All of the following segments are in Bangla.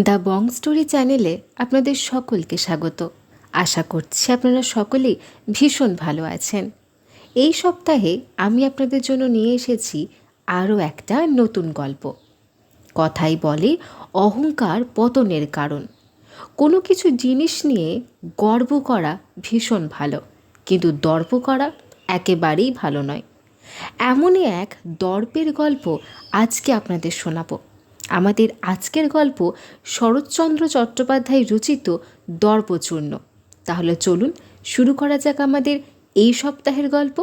দ্য বং স্টোরি চ্যানেলে আপনাদের সকলকে স্বাগত। আশা করছি আপনারা সকলেই ভীষণ ভালো আছেন। এই সপ্তাহে আমি আপনাদের জন্য নিয়ে এসেছি আরও একটা নতুন গল্প। কথাই বলে অহংকার পতনের কারণ। কোনো কিছু জিনিস নিয়ে গর্ব করা ভীষণ ভালো, কিন্তু দর্প করা একেবারেই ভালো নয়। এমনই এক দর্পের গল্প আজকে আপনাদের শোনাবো। আমাদের আজকের গল্প শরৎচন্দ্র চট্টোপাধ্যায় রচিত দর্পচূর্ণ। তাহলে চলুন শুরু করা যাক আমাদের এই সপ্তাহের গল্প।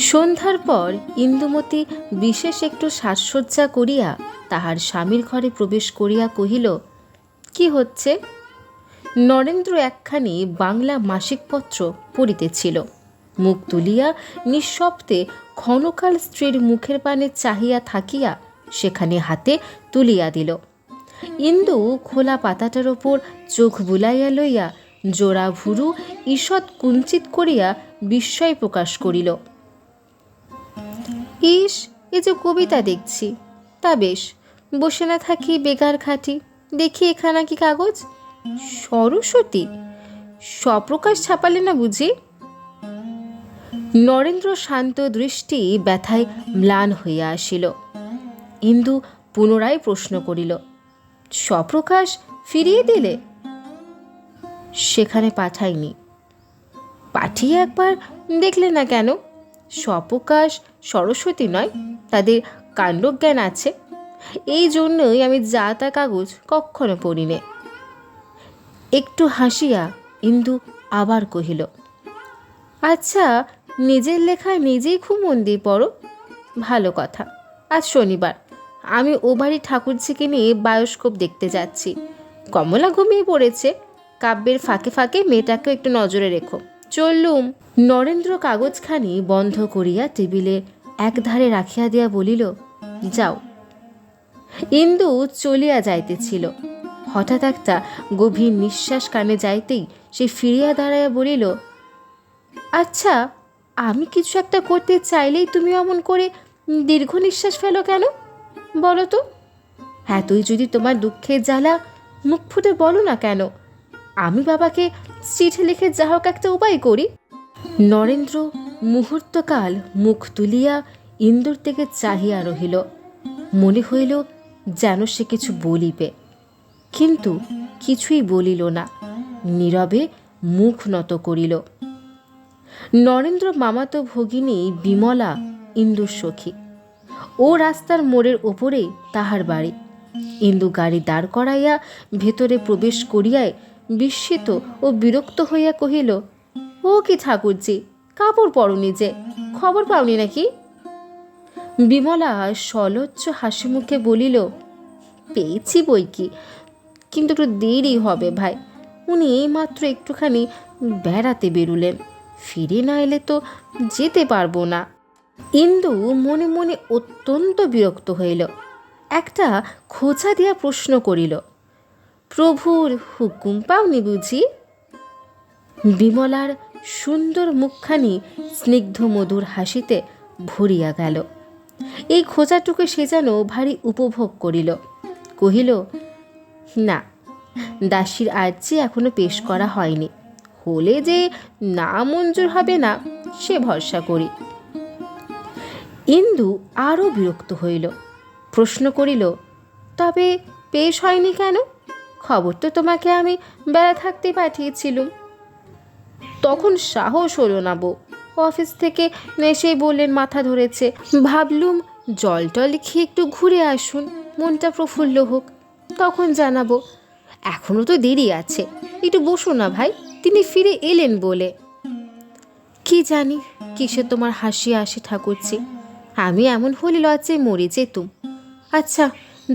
সন্ধ্যার পর ইন্দুমতী বিশেষ একটু সাজসজ্জা করিয়া তাহার স্বামীর ঘরে প্রবেশ করিয়া কহিল, কি হচ্ছে? নরেন্দ্র একখানি বাংলা মাসিকপত্র পড়িতেছিল। মুখ তুলিয়া নিঃশব্দে ক্ষণকাল স্ত্রীর মুখের পানে চাহিয়া থাকিয়া সেখানে হাতে তুলিয়া দিল। ইন্দু খোলা পাতাটার ওপর চোখ বুলাইয়া লইয়া জোড়া ভুরু ঈষৎ কুঞ্চিত করিয়া বিস্ময় প্রকাশ করিল। ইস, এ যে কবিতা দেখছি। তা বেশ, বসে না থাকি বেকার খাটি, দেখি এখানা কি কাগজ। সরস্বতী, স্বপ্রকাশ ছাপালে না বুঝি? নরেন্দ্র শান্ত দৃষ্টি ব্যথায় ম্লান হইয়া আসিল। ইন্দু পুনরায় প্রশ্ন করিল, স্বপ্রকাশ ফিরিয়ে দিলে? সেখানে পাঠাইনি। পাঠিয়ে একবার দেখলে না কেন? স্বপ্রকাশ সরস্বতী নয়, তাদের কাণ্ডজ্ঞান আছে। এই জন্যই আমি যা তা কাগজ কখনো পড়িনে। একটু হাসিয়া ইন্দু আবার কহিল, আচ্ছা, নিজের লেখায় নিজেই খুব মন দিয়ে পড়ো। ভালো কথা। আজ শনিবার, আমি ও বাড়ি ঠাকুরজিকে নিয়ে বায়োস্কোপ দেখতে যাচ্ছি। কমলা ঘুমিয়ে পড়েছে। কাব্যের ফাঁকে ফাঁকে মেয়েটাকেও একটু নজরে রেখো। চললুম। নরেন্দ্র কাগজখানি বন্ধ করিয়া টেবিলে একধারে রাখিয়া দিয়া বলিল, যাও। ইন্দু চলিয়া যাইতেছিল। হঠাৎ একটা গভীর নিঃশ্বাস কানে যাইতেই সে ফিরিয়া দাঁড়াইয়া বলিল, আচ্ছা, আমি কিছু একটা করতে চাইলেই তুমি অমন করে দীর্ঘ নিঃশ্বাস ফেলো কেন বলো তো? এতই যদি তোমার দুঃখের জ্বালা, মুখ ফুটে বলো না কেন? আমি বাবাকে চিঠি লিখে যা হোক একটা উপায় করি। নরেন্দ্র মুহূর্তকাল মুখ তুলিয়া ইন্দুর দিকে চাহিয়া রহিল। মনে হইল যেন সে কিছু বলিবে, কিন্তু কিছুই বলিল না। নীরবে মুখ নত করিল। নরেন্দ্র মামাতো ভগিনী বিমলা ইন্দুর সখী। ও রাস্তার মোড়ের ওপরেই তাহার বাড়ি। ইন্দু গাড়ি দাঁড় করাইয়া ভেতরে প্রবেশ করিয়ায় বিস্মিত ও বিরক্ত হইয়া কহিল, ও কি ঠাকুরজি, কাপড় পরনি যে, খবর পাওনি নাকি? বিমলা সলজ্জ হাসি মুখে বলিল, পেয়েছি বই কি, কিন্তু একটু দেরি হবে ভাই। উনি এইমাত্র একটুখানি বেড়াতে বেরুলেন, ফিরে না এলে তো যেতে পারবো না। ইন্দু মনে মনে অত্যন্ত বিরক্ত হইল। একটা খোঁচা দিয়া প্রশ্ন করিল, প্রভুর হুকুম পাওনি বুঝি? বিমলার সুন্দর মুখখানি স্নিগ্ধ মধুর হাসিতে ভরিয়া গেল। এই খোঁচাটুকু সে যেন ভারী উপভোগ করিল। কহিল, না, দাসীর আর্জি এখনো পেশ করা হয়নি। হলে যে না মঞ্জুর হবে না সে ভরসা করি। ইন্দু আরও বিরক্ত হইল। প্রশ্ন করিল, তবে পেশ হয়নি কেন? খবর তো তোমাকে আমি বেলা থাকতে পাঠিয়েছিলুম। তখন সাহস হলো না বউ। অফিস থেকে এসেই বললেন মাথা ধরেছে। ভাবলুম জল টল খেয়ে একটু ঘুরে আসুন, মনটা প্রফুল্ল হোক, তখন জানাবো। এখনও তো দেরি আছে, একটু বসো না ভাই, তিনি ফিরে এলেন বলে। কি জানি কিসে তোমার হাসি আসে ঠাকুরজি, আমি এমন হলে লজ্জায় মরে যেতুম। আচ্ছা,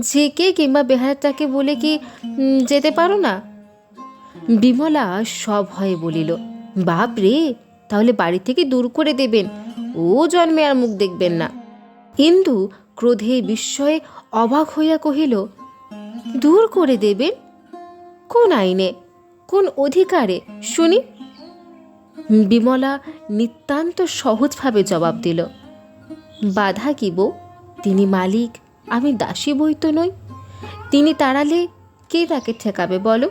ঝেঁকে কিংবা বেহারাটাকে বলে কি যেতে পারো না? বিমলা সভয়ে বলিল, বাপ রে, তাহলে বাড়ি থেকে দূর করে দেবেন, ও জন্মে আর মুখ দেখবেন না। ইন্দু ক্রোধে বিস্ময়ে অবাক হইয়া কহিল, দূর করে দেবেন? কোন আইনে, কোন অধিকারে শুনি? বিমলা নিতান্ত সহজভাবে জবাব দিল, বাধা কি বউ? তিনি মালিক, আমি দাসী বই তো নই। তিনি তাড়ালে কে তাকে ঠেকাবে বলো?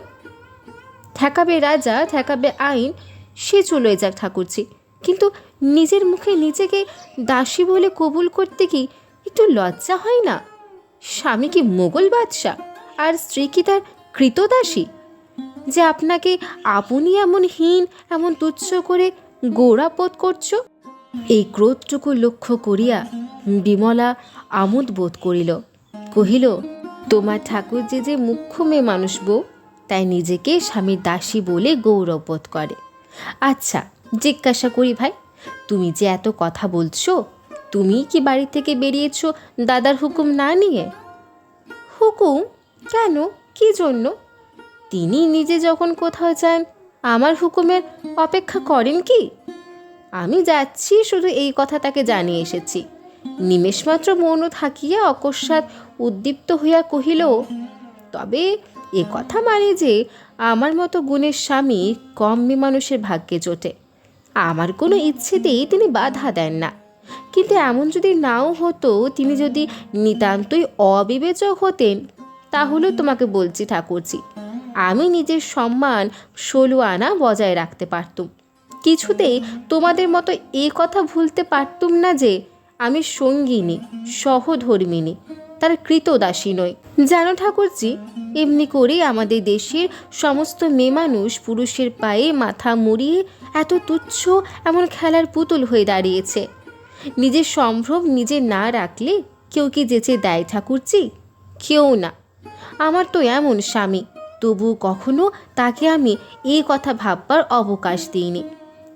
ঠেকাবে রাজা, ঠেকাবে আইন, সে চলে যাক ঠাকুরজি, কিন্তু নিজের মুখে নিজেকে দাসী বলে কবুল করতে কি একটু লজ্জা হয় না? স্বামী কি মোগল বাদশাহ, আর স্ত্রী কি তার কৃতদাসী, যে আপনাকে আপনি এমন হীন, এমন তুচ্ছ করে গৌরববোধ করছো? এই ক্রোধটুকু লক্ষ্য করিয়া বিমলা আমোদ বোধ করিল। কহিল, তোমার ঠাকুরজি যে মুখ্য মেয়ে মানুষ বউ, তাই নিজেকে স্বামীর দাসী বলে গৌরব বোধ করে। আচ্ছা, জিজ্ঞাসা করি ভাই, তুমি যে এত কথা বলছো, তুমি কি বাড়ি থেকে বেরিয়েছ দাদার হুকুম না নিয়ে? হুকুম কেন, কি জন্য? তিনি নিজে যখন কোথাও যান, আমার হুকুমের অপেক্ষা করেন কি? আমি যাচ্ছি শুধু এই কথা তাকে জানিয়ে এসেছি। নিমেষমাত্র মৌন থাকিয়া অকস্মাৎ উদ্দীপ্ত হইয়া কহিল, তবে এ কথা মানে যে আমার মতো গুণের স্বামী কম মেয়ে মানুষের ভাগ্যে জোটে। আমার কোনো ইচ্ছেতেই তিনি বাধা দেন না, কিন্তু এমন যদি নাও হতো, তিনি যদি নিতান্তই অবিবেচক হতেন, তাহলেও তোমাকে বলছি ঠাকুরজি, আমি নিজের সম্মান 16 আনা বজায় রাখতে পারতুম। কিছুতেই তোমাদের মতো এ কথা ভুলতে পারতুম না যে আমি সঙ্গিনী, সহধর্মিনী, তার কৃতদাসী নই। জানো ঠাকুরজি, এমনি করেই আমাদের দেশের সমস্ত মেয়ে মানুষ পুরুষের পায়ে মাথা মুড়িয়ে এত তুচ্ছ, এমন খেলার পুতুল হয়ে দাঁড়িয়েছে। নিজের সম্ভ্রম নিজে না রাখলে কেউ কি যেচে দেয় ঠাকুরজি? কেউ না। আমার তো এমন স্বামী, তবু কখনো তাকে আমি এই কথা ভাববার অবকাশ দিইনি।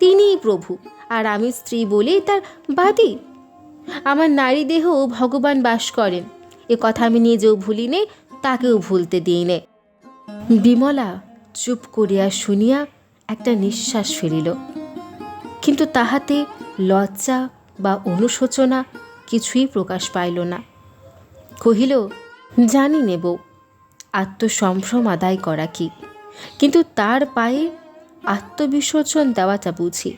তিনিই প্রভু, আর আমি স্ত্রী বলেই তার বাদী। আমার নারী দেহেও ভগবান বাস করেন, এ কথা আমি নিজেও ভুলি নে, তাকেও ভুলতে দিই নে। বিমলা চুপ করিয়া শুনিয়া একটা নিঃশ্বাস ফেলিল, কিন্তু তাহাতে লজ্জা বা অনুশোচনা কিছুই প্রকাশ পাইল না। কহিল, জানি নেব আত্মসম্ভ্রম আদায় করা কি, কিন্তু তার পায়ে আত্মবিসর্জন দেওয়াটা বুঝি।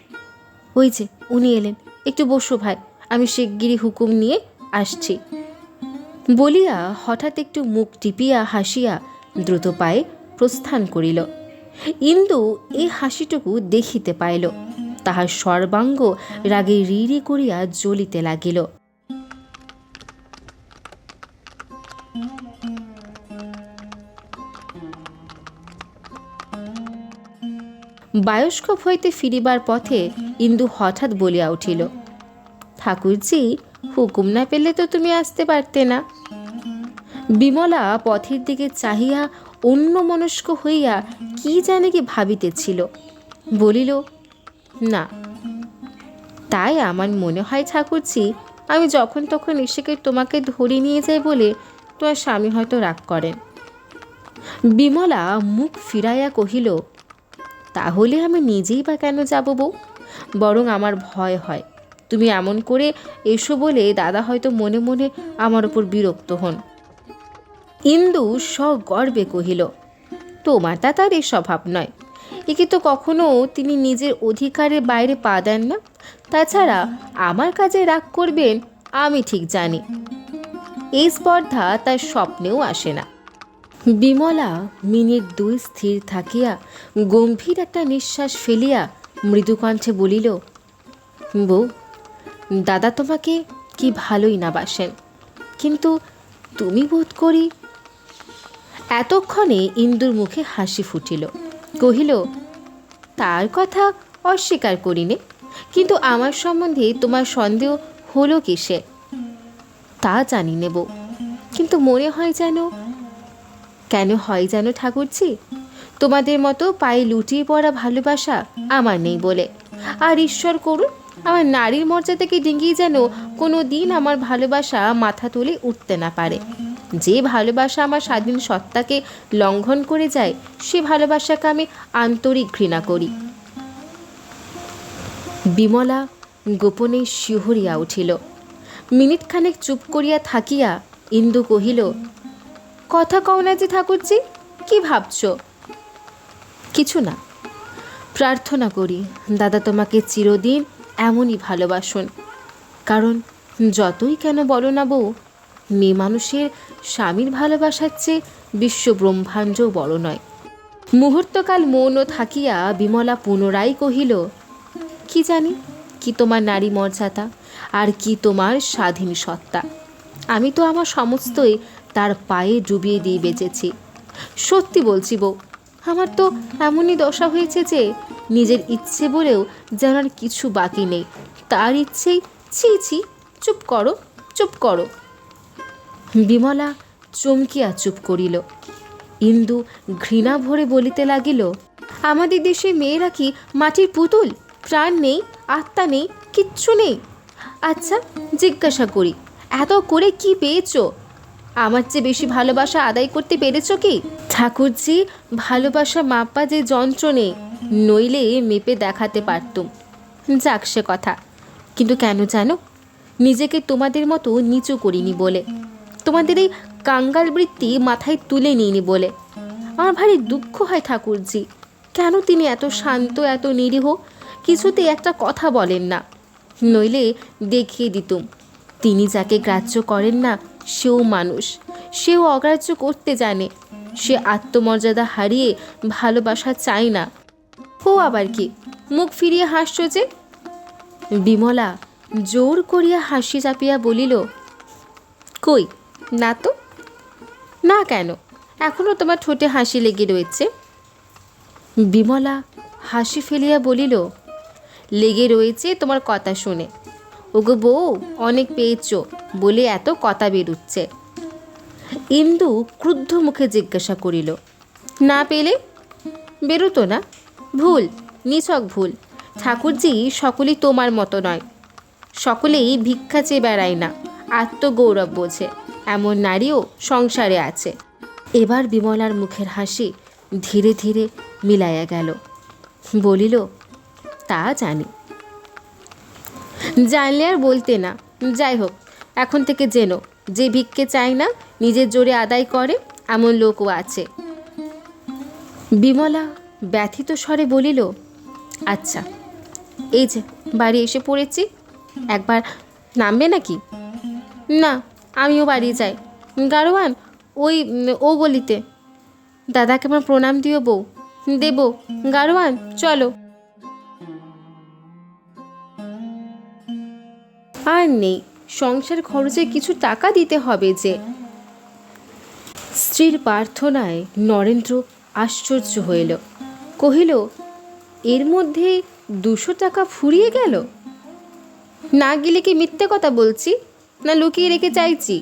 ওই যে উনি এলেন, একটু বসো ভাই, আমি শিগগিরই হুকুম নিয়ে আসছি। বলিয়া হঠাৎ একটু মুখ টিপিয়া হাসিয়া দ্রুত পায়ে প্রস্থান করিল। ইন্দু এই হাসিটুকু দেখিতে পাইল, তাহার সর্বাঙ্গ রাগে রিরি করিয়া জ্বলিতে লাগিল। বায়োস্কোপ হইতে ফিরিবার পথে ইন্দু হঠাৎ বলিয়া উঠিল, ঠাকুরজি, হুকুম না পেলে তো তুমি আসতে পারতে না। বিমলা পথের দিকে চাহিয়া অন্যমনস্ক হইয়া কি জানে কি ভাবিতেছিল, বলিল, না। তাই আমার মনে হয় ঠাকুরজি, আমি যখন তখন এসে তোমাকে ধরে নিয়ে যাই বলে তোমার স্বামী হয়তো রাগ করেন। বিমলা মুখ ফিরাইয়া কহিল, তাহলে আমি নিজেই বা কেন যাব বউ? বরং আমার ভয় হয় তুমি এমন করে এসো বলে দাদা হয়তো মনে মনে আমার ওপর বিরক্ত হন। ইন্দু সগর্বে কহিল, তোমার তা তার এই স্বভাব নয়। একে তো কখনো তিনি নিজের অধিকারের বাইরে পা দেন না। তাছাড়া আমার কাজে রাগ করবেন আমি ঠিক জানি। এই স্পর্ধা তার স্বপ্নেও আসে না। বিমলা মিনিট 2 স্থির থাকিয়া গম্ভীর একটা নিঃশ্বাস ফেলিয়া মৃদুকণ্ঠে বলিল, বউ, দাদা তোমাকে কি ভালোই না বাসেন, কিন্তু তুমি বোধ করি। এতক্ষণে ইন্দুর মুখে হাসি ফুটিল। কহিল, তার কথা অস্বীকার করিনে, কিন্তু আমার সম্বন্ধে তোমার সন্দেহ হলো কিসে তা জানি নেব, কিন্তু মনে হয় যেন। কেন হয় যেন ঠাকুরজি? তোমাদের মতো পায়ে লুটিয়ে পড়া ভালোবাসা আমার নেই বলে। আর ঈশ্বর করুন আমার নারীর মর্যাদাকে ডিঙ্গিয়ে যেন কোনো দিন আমার ভালোবাসা মাথা তুলে উঠতে না পারে। যে ভালোবাসা আমার স্বাধীন সত্তাকে লঙ্ঘন করে যায়, সে ভালোবাসাকে আমি আন্তরিক ঘৃণা করি। বিমলা গোপনে শিহরিয়া উঠিল। মিনিট খানেক চুপ করিয়া থাকিয়া ইন্দু কহিল, কথা কও না যে ঠাকুরজি, কি ভাবছ? কিছু না, প্রার্থনা করি দাদা তোমাকে চিরদিন এমনই ভালোবাসুন। কারণ যতই কেন বলো না বউ, মেয়ে মানুষের স্বামীর ভালোবাসার চেয়ে বিশ্ব ব্রহ্মাণ্ডও বড় নয়। মুহূর্তকাল মৌন থাকিয়া বিমলা পুনরায় কহিল, কি জানি কি তোমার নারী মর্যাদা আর কি তোমার স্বাধীন সত্তা। আমি তো আমার সমস্তই তার পায়ে ডুবিয়ে দিয়ে বেঁচেছি। সত্যি বলছি বউ, আমার তো এমনই দশা হয়েছে যে নিজের ইচ্ছে বলেও যেন আর কিছু বাকি নেই। তার ইচ্ছেই ছি ছি, চুপ করো চুপ করো। বিমলা চমকিয়া চুপ করিল। ইন্দু ঘৃণা ভরে বলিতে লাগিল, আমাদের দেশে মেয়েরা কি মাটির পুতুল? প্রাণ নেই, আত্মা নেই, কিচ্ছু নেই? আচ্ছা জিজ্ঞাসা করি, এত করে কি পেয়েছ? আমার চেয়ে বেশি ভালোবাসা আদায় করতে পেরেছ কি? ঠাকুরজি, ভালোবাসা মাপা যে যন্ত্র নেই, নইলে মেপে দেখাতে পারতুম। যাক সে কথা। কিন্তু কেন জানো? নিজেকে তোমাদের মতো নিচু করিনি বলে, তোমাদের এই কাঙ্গাল বৃত্তি মাথায় তুলে নিইনি বলে। আমার ভারী দুঃখ হয় ঠাকুরজি, কেন তিনি এত শান্ত, এত নিরীহ, কিছুতে একটা কথা বলেন না। নইলে দেখিয়ে দিতুম, তিনি যাকে গ্রাহ্য করেন না সেও মানুষ, সেও অগ্রাহ্য করতে জানে। সে আত্মমর্যাদা হারিয়ে ভালোবাসা চায় না। ও আবার কি, মুখ ফিরিয়ে হাসছ যে? বিমলা জোর করিয়া হাসি চাপিয়া বলিল, কই না তো। না কেন? এখনও তোমার ঠোঁটে হাসি লেগে রয়েছে। বিমলা হাসি ফেলিয়া বলিল, লেগে রয়েছে তোমার কথা শুনে। ওগো বউ, অনেক পেয়েছ বলে এত কথা বেরুচ্ছে। ইন্দু ক্রুদ্ধ মুখে জিজ্ঞাসা করিল, না পেলে? বেরোতো না? ভুল, নিছক ভুল। ঠাকুরজি, সকলেই তোমার মতো নয়। সকলেই ভিক্ষা চেয়ে বেড়ায় না, আত্মগৌরব বোঝে, এমন নারীও সংসারে আছে। এবার বিমলার মুখের হাসি ধীরে ধীরে মিলাইয়া গেল। বলিল, তা জানি। জানলে আর বলতে না। যাই হোক, এখন থেকে জেনো, যে ভিক্ষে চায় না, নিজের জোরে আদায় করে, এমন লোকও আছে। বিমলা ব্যথিত স্বরে বলিল, আচ্ছা, এই যে বাড়ি এসে পড়েছি, একবার নামবে নাকি? না, আমিও বাড়ি যাই। গাড়োয়ান ওই ও গলিতে। দাদাকে আমার প্রণাম দিও বউ। দেব। গাড়োয়ান চলো। আর নেই, সংসার খরচে কিছু টাকা দিতে হবে যে। স্ত্রীর প্রার্থনায় নরেন্দ্র আশ্চর্য হইল, কহিল, এর মধ্যে 200 টাকা ফুরিয়ে গেল? না গেলে কি মিথ্যে কথা বলছি, না লুকিয়ে রেখে চাইছি?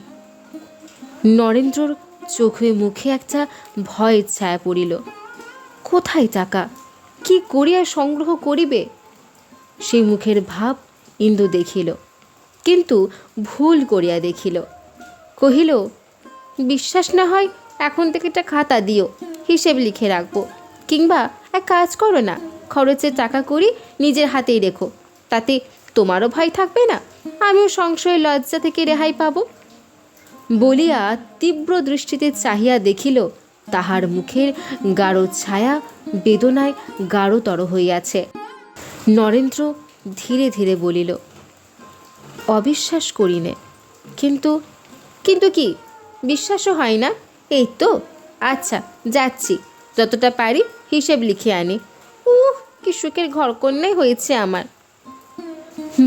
নরেন্দ্রর চোখে মুখে একটা ভয়ের ছায়া পড়িল। কোথায় টাকা? কি করিয়া সংগ্রহ করিবে? সেই মুখের ভাব ইন্দু দেখিল, কিন্তু ভুল করিয়া দেখিল। কহিল, বিশ্বাস না হয় এখন থেকে একটা খাতা দিও, হিসেব লিখে রাখবো। কিংবা এক কাজ করো না, খরচের টাকা করি নিজের হাতেই রেখো, তাতে তোমারও ভয় থাকবে না, আমিও সংশয়ের লজ্জা থেকে রেহাই পাব। বলিয়া তীব্র দৃষ্টিতে চাহিয়া দেখিল, তাহার মুখের গাঢ় ছায়া বেদনায় গাঢ়তর হইয়াছে। নরেন্দ্র ধীরে ধীরে বলিল, অবিশ্বাস করি নে, কিন্তু কিন্তু কি? বিশ্বাসও হয় না? এই তো। আচ্ছা যাচ্ছি, যতটা পারি হিসেব লিখে আনি। কি সুখের ঘরকন্যাই হয়েছে আমার।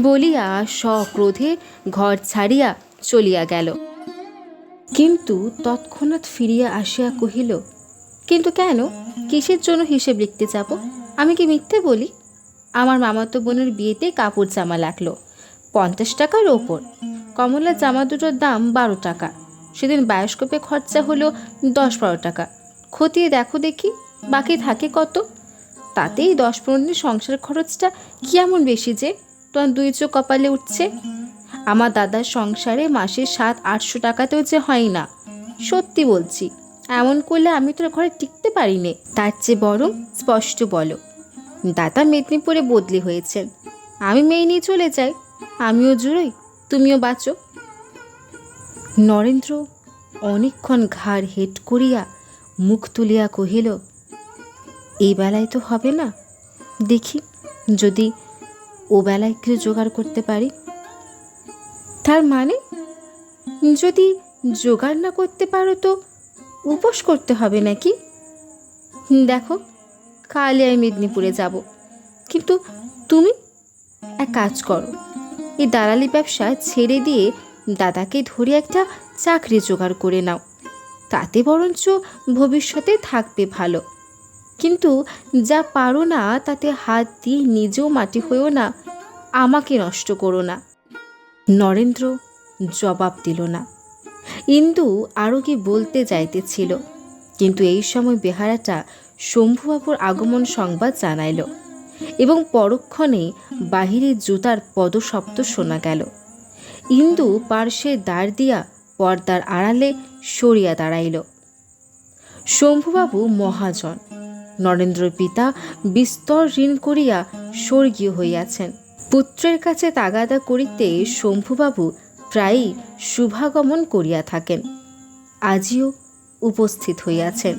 বলিয়া সক্রোধে ঘর ছাড়িয়া চলিয়া গেল। কিন্তু তৎক্ষণাৎ ফিরিয়া আসিয়া কহিল, কিন্তু কেন? কিসের জন্য হিসেব লিখতে যাব? আমি কি মিথ্যে বলি? আমার মামাতো বোনের বিয়েতে কাপড় জামা লাগলো 50 টাকার ওপর। কমলার জামা দুটোর দাম 12 টাকা। সেদিন বায়োস্কোপে খরচা হলো 10-12 টাকা। খতিয়ে দেখো দেখি বাকি থাকে কত। তাতেই 10-15 দিন সংসার খরচটা কি এমন বেশি যে তোমার 2 চোখ কপালে উঠছে? আমার দাদার সংসারে মাসে 700-800 টাকাতেও যে হয় না। সত্যি বলছি, এমন করলে আমি তোর ঘরে টিকতে পারি নে। তার চেয়ে বরং স্পষ্ট বলো, দাদা মেদিনীপুরে বদলি হয়েছেন, আমি মেয়ে নিয়ে চলে যাই, আমিও জুড়োই, তুমিও বাঁচো। নরেন্দ্র অনেকক্ষণ ঘাড় হেঁট করিয়া মুখ তুলিয়া কহিল, এই বেলায় তো হবে না, দেখি যদি ও বেলায় কিছু জোগাড় করতে পারি। তার মানে যদি জোগাড় না করতে পারো তো উপোস করতে হবে নাকি? দেখো, কালই আমি মেদিনীপুরে যাব, কিন্তু তুমি এক কাজ করো, এই দালালি ব্যবসা ছেড়ে দিয়ে দাদাকে ধরে একটা চাকরি জোগাড় করে নাও, তাতে বরঞ্চ ভবিষ্যতে থাকবে ভালো। কিন্তু যা পারো না তাতে হাত দিয়ে নিজেও মাটি হয়েও না, আমাকে নষ্ট করো না। নরেন্দ্র জবাব দিল না। ইন্দু আরও কি বলতে যাইতেছিল, কিন্তু এই সময় বেহারাটা শম্ভুবাবুর আগমন সংবাদ জানাইল এবং পরক্ষণে বাহিরে জুতার পদশব্দ শোনা গেল। ইন্দু পার্শ্বের দ্বার দিয়া পর্দার আড়ালে সরিয়া দাঁড়াইল। শম্ভুবাবু মহাজন, নরেন্দ্র পিতা বিস্তর ঋণ করিয়া স্বর্গীয় হইয়াছেন। পুত্রের কাছে তাগাদা করিতে শম্ভুবাবু প্রায়ই শুভাগমন করিয়া থাকেন। আজিও উপস্থিত হইয়াছেন।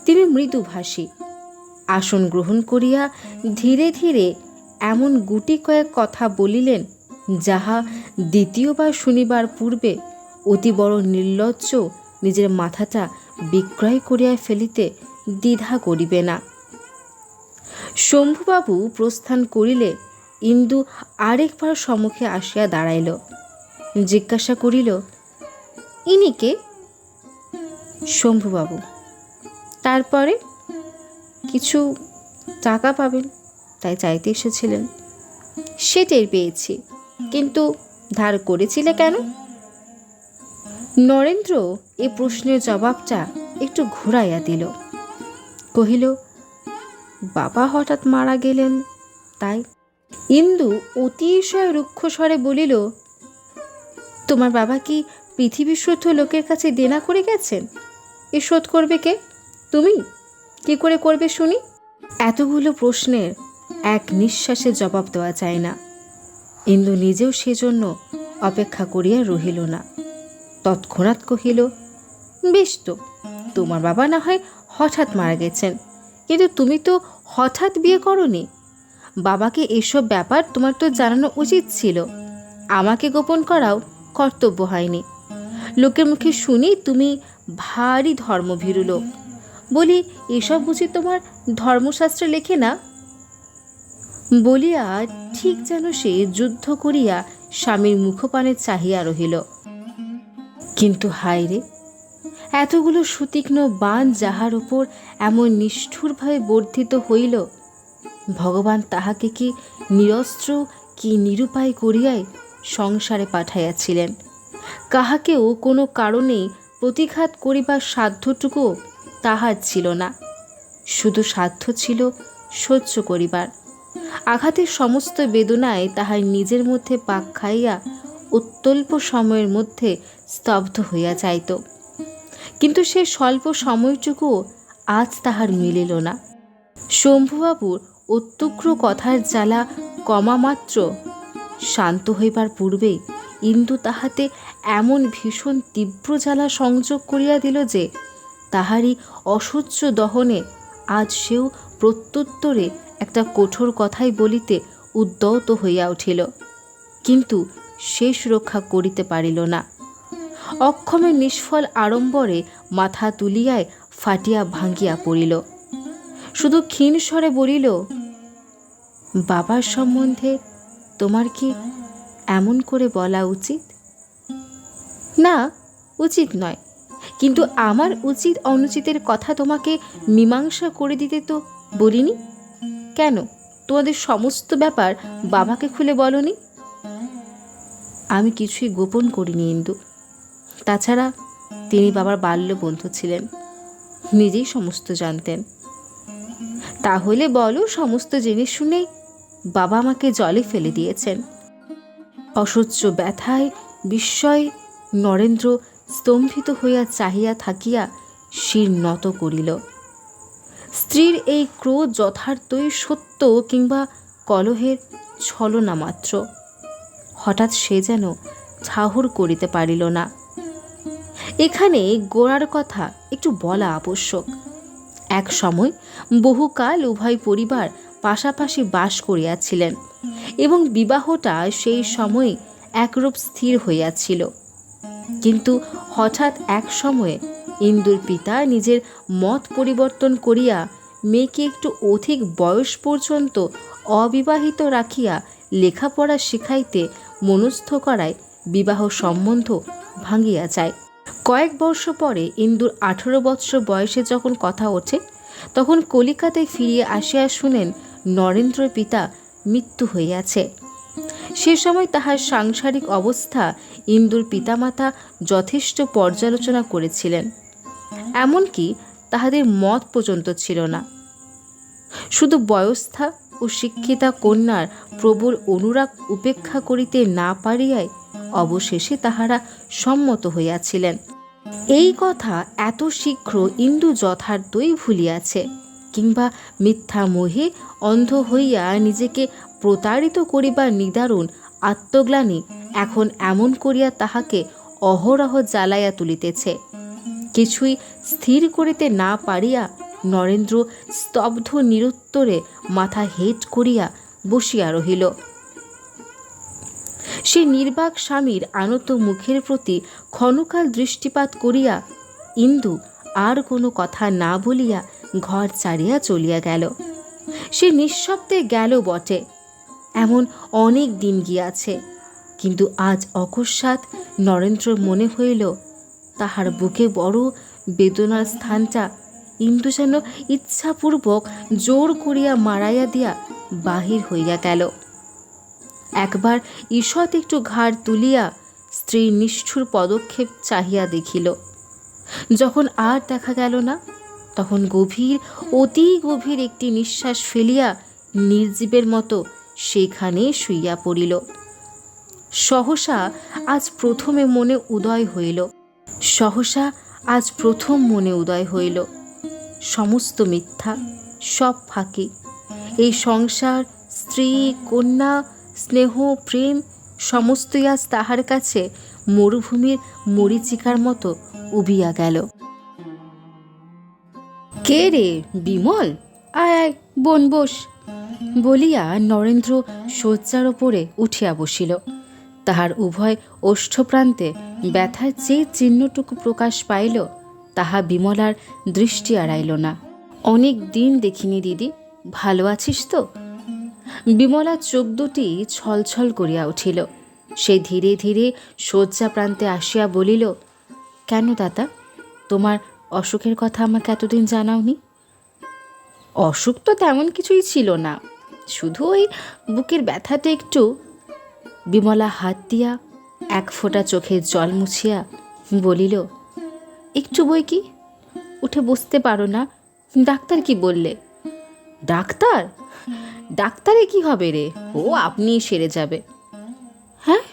তিনি মৃদুভাষী। আসন গ্রহণ করিয়া ধীরে ধীরে এমন গুটি কয়েক কথা বলিলেন, যাহা দ্বিতীয়বার শুনিবার পূর্বে অতি বড় নির্লজ্জ নিজের মাথাটা বিক্রয় করিয়া ফেলিতে দ্বিধা করিবে না। শম্ভুবাবু প্রস্থান করিলে ইন্দু আরেকবার সম্মুখে আসিয়া দাঁড়াইল। জিজ্ঞাসা করিল, ইনি কে? শম্ভুবাবু, তারপরে কিছু টাকা পাবেন তাই চাইতে এসেছিলেন। সে টের পেয়েছি, কিন্তু ধার করেছিলে কেন? নরেন্দ্র এ প্রশ্নের জবাবটা একটু ঘুরাইয়া দিল। কহিল, বাবা হঠাৎ মারা গেলেন তাই। ইন্দু অতিশয় রুক্ষ স্বরে বলিল, তোমার বাবা কি পৃথিবী শুদ্ধ লোকের কাছে দেনা করে গেছেন? এ শোধ করবে কে? তুমি? কি করে করবে শুনি? এতগুলো প্রশ্নের এক নিঃশ্বাসে জবাব দেওয়া যায় না। ইন্দু নিজেও সেজন্য অপেক্ষা করিয়া রহিল না। তৎক্ষণাৎ কহিল, বেশ তো, তোমার বাবা না হয় হঠাৎ মারা গেছেন, কিন্তু তুমি তো হঠাৎ বিয়ে করনি। বাবাকে এসব ব্যাপার তোমার তো জানানো উচিত ছিল। আমাকে গোপন করাও কর্তব্য হয়নি। লোকের মুখে শুনি তুমি ভারী ধর্মভীরু লোক, বলি এসব বুঝি তোমার ধর্মশাস্ত্রে লেখে না? বলিয়া ঠিক যেন সে যুদ্ধ করিয়া স্বামীর মুখপানে চাহিয়া রহিল। কিন্তু হায় রে, এতগুলো সুতীক্ষ্ণ বাণ যাহার উপর এমন নিষ্ঠুরভাবে বর্ধিত হইল, ভগবান তাহাকে কি নিরস্ত্র কি নিরুপায় করিয়াই সংসারে পাঠাইয়াছিলেন। কাহাকেও কোনো কারণেই প্রতিঘাত করিবার সাধ্যটুকু তাহার ছিল না, শুধু সাধ্য ছিল সহ্য করিবার। আঘাতের সমস্ত বেদনায় তাহার নিজের মধ্যে পাক খাইয়া অত্যল্প সময়ের মধ্যে স্তব্ধ হইয়া যাইত। কিন্তু সে স্বল্প সময়টুকুও আজ তাহার মিলিল না। শম্ভুবাবুর অত্যুগ্র কথার জ্বালা কমা মাত্র শান্ত হইবার পূর্বেই ইন্দু তাহাতে এমন ভীষণ তীব্র জ্বালা সংযোগ করিয়া দিল যে তাহারই অসহ্য দহনে আজ সেও প্রত্যুত্তরে একটা কঠোর কথাই বলিতে উদ্যত হইয়া উঠিল, কিন্তু শেষ রক্ষা করিতে পারিল না। অক্ষমের নিষ্ফল আড়ম্বরে মাথা তুলিয়ায় ফাটিয়া ভাঙ্গিয়া পড়িল। শুধু ক্ষীণ স্বরে বলিল, বাবার সম্বন্ধে তোমার কি এমন করে বলা উচিত? না, উচিত নয়, কিন্তু আমার উচিত অনুচিতের কথা তোমাকে মীমাংসা করে দিতে তো বলিনি। কেন তোমাদের সমস্ত ব্যাপার বাবাকে খুলে বলনি? আমি কিছুই গোপন করিনি ইন্দু। তাছাড়া তিনি বাবার বাল্য বন্ধু ছিলেন, নিজেই সমস্ত জানতেন। তাহলে বলো, সমস্ত জেনে শুনেই বাবা আমাকে জলে ফেলে দিয়েছেন। অসহ্য ব্যথায় বিস্ময়ে নরেন্দ্র স্তম্ভিত হইয়া চাহিয়া থাকিয়া শির নত করিল। স্ত্রীর এই ক্রোধ যথার্থই সত্য কিংবা কলহের ছলনা মাত্র। হঠাৎ সে যেন ঠাহর করিতে পারিল না। এখানে গোড়ার কথা একটু বলা আবশ্যক। এক সময় বহুকাল উভয় পরিবার পাশাপাশি বাস করিয়াছিলেন এবং বিবাহটা সেই সময়ে একরূপ স্থির হইয়াছিল। কিন্তু হঠাৎ এক সময়ে ইন্দুর পিতা নিজের মত পরিবর্তন করিয়া মেয়েকে একটু অধিক বয়স পর্যন্ত অবিবাহিত রাখিয়া লেখাপড়া শিখাইতে মনস্থ করায় বিবাহ সম্বন্ধ ভাঙিয়া যায়। কয়েক বর্ষ পরে ইন্দুর 18 বৎসর বয়সে যখন কথা ওঠে, তখন কলিকাতায় ফিরিয়া আসিয়া শুনেন নরেন্দ্রের পিতা মৃত্যু হইয়াছে। সে সময় তাহার সাংসারিক অবস্থা ইন্দুর পিতামাতা যথেষ্ট পর্যালোচনা করেছিলেন, এমনকি তাহাদের মত পর্যন্ত ছিল না। শুধু বয়স্থা ও শিক্ষিতা কন্যার প্রবল অনুরাগ উপেক্ষা করিতে না পারিয়াই অবশেষে তাহারা সম্মত হইয়াছিলেন। এই কথা এত শীঘ্র ইন্দু যথার্থই ভুলিয়াছে, কিংবা মিথ্যা মোহে অন্ধ হইয়া নিজেকে প্রতারিত করিবার নিদারুণ আত্মগ্লানি এখন এমন করিয়া তাহাকে অহরহ জ্বালাইয়া তুলিতেছে। কিছুই স্থির করিতে না পারিয়া নরেন্দ্র স্তব্ধ নিরুত্তরে মাথা হেঁট করিয়া বসিয়া রহিল। সে নির্বাক স্বামীর আনত মুখের প্রতি ক্ষণকাল দৃষ্টিপাত করিয়া ইন্দু আর কোনো কথা না বলিয়া ঘর ছাড়িয়া চলিয়া গেল। সে নিঃশব্দে গেল বটে, এমন অনেক দিন গিয়াছে, কিন্তু আজ অকস্মাৎ নরেন্দ্র মনে হইল তাহার বুকে বড় বেদনার স্থানটা ইন্দু যেন ইচ্ছাপূর্বক জোর করিয়া মারাইয়া দিয়া বাহির হইয়া গেল। একবার ঈষৎ একটু ঘাড় তুলিয়া স্ত্রীর নিষ্ঠুর পদক্ষেপ চাহিয়া দেখিল। যখন আর দেখা গেল না, তখন গভীর, অতি গভীর একটি নিঃশ্বাস ফেলিয়া নির্জীবের মতো সেখানে শুইয়া পড়িল। সহসা আজ প্রথমে মনে উদয় হইল সমস্ত মিথ্যা, সব ফাঁকি। এই সংসার, স্ত্রী, কন্যা, স্নেহ, প্রেম সমস্তই আজ তাহার কাছে মরুভূমির মরীচিকার মতো উবিয়া গেল। কে রে বিমল, আয় আয় বোন বস বলিয়া নরেন্দ্র শয্যার ওপরে উঠিয়া বসিল। তাহার উভয় ওষ্ঠপ্রান্তে ব্যথার যে চিহ্নটুকু প্রকাশ পাইল, তাহা বিমলার দৃষ্টি এড়াইল না। অনেক দিন দেখিনি দিদি, ভালো আছিস তো? বিমলার চোখ দুটি ছলছল করিয়া উঠিল। সে ধীরে ধীরে শয্যা প্রান্তে আসিয়া বলিল, কেন দাদা, তোমার অসুখের কথা আমাকে এতদিন জানাওনি? অসুখ তো তেমন কিছুই ছিল না, শুধু ওই বুকের ব্যথাটা একটু। বিমলা হাত দিয়া এক ফোঁটা চোখের জল মুছিয়া বলিল, একটু বই কি, উঠে বসতে পারো না? ডাক্তার কি বললে? ডাক্তারে কি হবে রে, ও আপনিই সেরে যাবে। হ্যাঁ,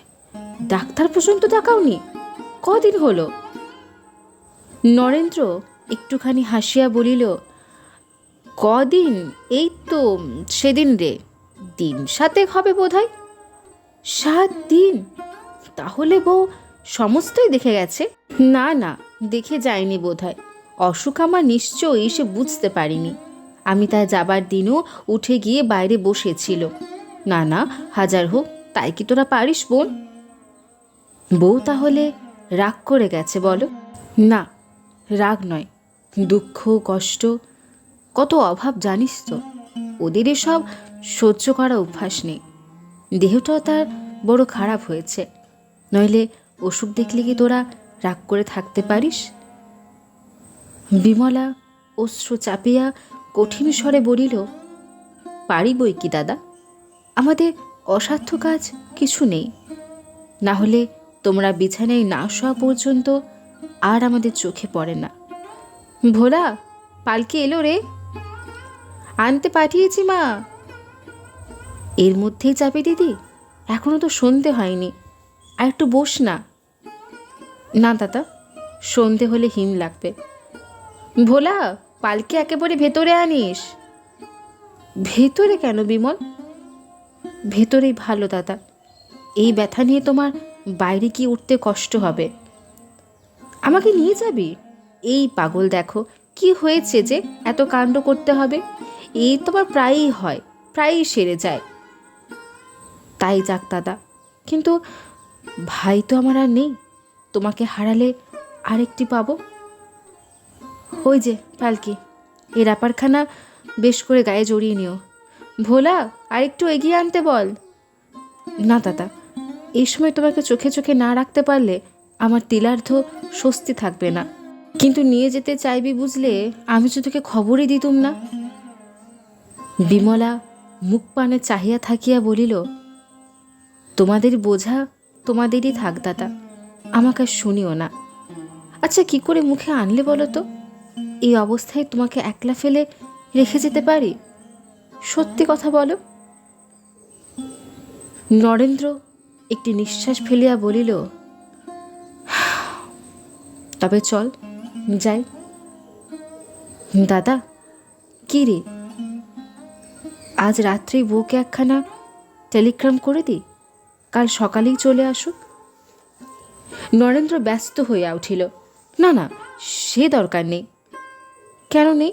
ডাক্তার পর্যন্ত দেখাওনি? কদিন হলো? নরেন্দ্র একটুখানি হাসিয়া বলিল, কদিন, এই তো সেদিন রে, দিন 7 হবে বোধহয়। 7 দিন? তাহলে বউ সমস্তই দেখে গেছে? না না, দেখে যায়নি বোধহয়। অসুখ আমার নিশ্চয়ই সে বুঝতে পারিনি। আমি তাই যাবার দিনও উঠে গিয়ে বাইরে বসেছিল। না না, হাজার হোক, তাই কি তোরা পারিস বোন? বউ তাহলে রাগ করে গেছে বলো? না, রাগ নয়, দুঃখ, কষ্ট, কত অভাব জানিস তো। ওদের এসব সহ্য করা অভ্যাস নেই। দেহটাও তার বড় খারাপ হয়েছে, নইলে অসুখ দেখলে কি তোরা রাগ করে থাকতে পারিস? বিমলা অশ্রু চাপিয়া কঠিন স্বরে বলিল, পারি বই কি দাদা, আমাদের অসাধ্য কাজ কিছু নেই। না হলে তোমরা বিছানায় না শোয়া পর্যন্ত আর আমাদের চোখে পড়ে না। ভোলা, পালকি এলো রে, আনতে পাঠিয়েছি মা। এর মধ্যেই যাবে দিদি? এখনো তো সন্ধে হয়নি, আর একটু বস না। না দাদা, সন্ধে হলে হিম লাগবে। ভোলা, পালকি একেবারে ভেতরে আনিস। ভেতরে কেন বিমল? ভেতরেই ভালো দাদা, এই ব্যথা নিয়ে তোমার বাইরে কি উঠতে কষ্ট হবে। আমাকে নিয়ে যাবি? এই পাগল, দেখো কি হয়েছে যে এত কাণ্ড করতে হবে? এই তো আমার প্রায়ই হয়, প্রায়ই সেরে যায়। তাই যাক দাদা, কিন্তু ভাই তো আমার আর নেই। তোমাকে হারালে আরেকটি পাবো। ওই যে পালকি, এই র্যাপারখানা বেশ করে গায়ে জড়িয়ে নিও। ভোলা, আরেকটু এগিয়ে আনতে বল। না দাদা, এই সময় তোমাকে চোখে চোখে না রাখতে পারলে আমার তিলার্ধ স্বস্তি থাকবে না। কিন্তু নিয়ে যেতে চাইবি বুঝলে, আমি তো তোকে খবরই দিতুম না। বিমলা মুখ পানে চাহিয়া থাকিয়া বলিল, তোমাদের বোঝা তোমাদেরই থাক দাদা, আমাকে আর শুনিও না। আচ্ছা, কি করে মুখে আনলে বলো তো? এই অবস্থায় তোমাকে একলা ফেলে রেখে যেতে পারি? সত্যি কথা বলো। নরেন্দ্র একটি নিঃশ্বাস ফেলিয়া বলিল, তবে চল যাই। দাদা, কি রে? আজ রাত্রি বউকে একখানা টেলিগ্রাম করে দিই, কাল সকালেই চলে আসুক। নরেন্দ্র ব্যস্ত হইয়া উঠিল। না না, সে দরকার নেই। কেন নেই?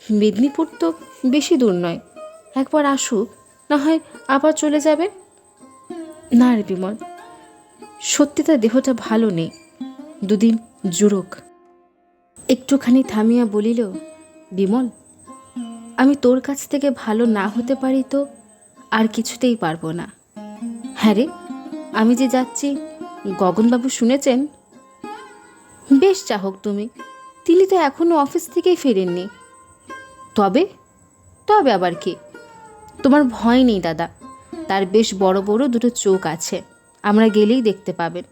মেদিনীপুর তো বেশি দূর নয়, একবার আসুক, না হয় আবার চলে যাবে। না রে বিমল, সত্যি তার দেহটা ভালো নেই, দুদিন জুড়োক। একটুখানি থামিয়া বলিল, বিমল, আমি তোর কাছ থেকে ভালো না হতে পারি তো আর কিছুতেই পারবো না। হ্যাঁ রে, আমি যে যাচ্ছি গগনবাবু শুনেছেন? বেশ চাহক তুমি, তিনি তো এখনো অফিস থেকেই ফেরেননি। তবে তবে আবার কি? তোমার ভয় নেই দাদা, তার বেশ বড় বড় দুটো চোখ আছে, আমরা গেলেই দেখতে পাবেন।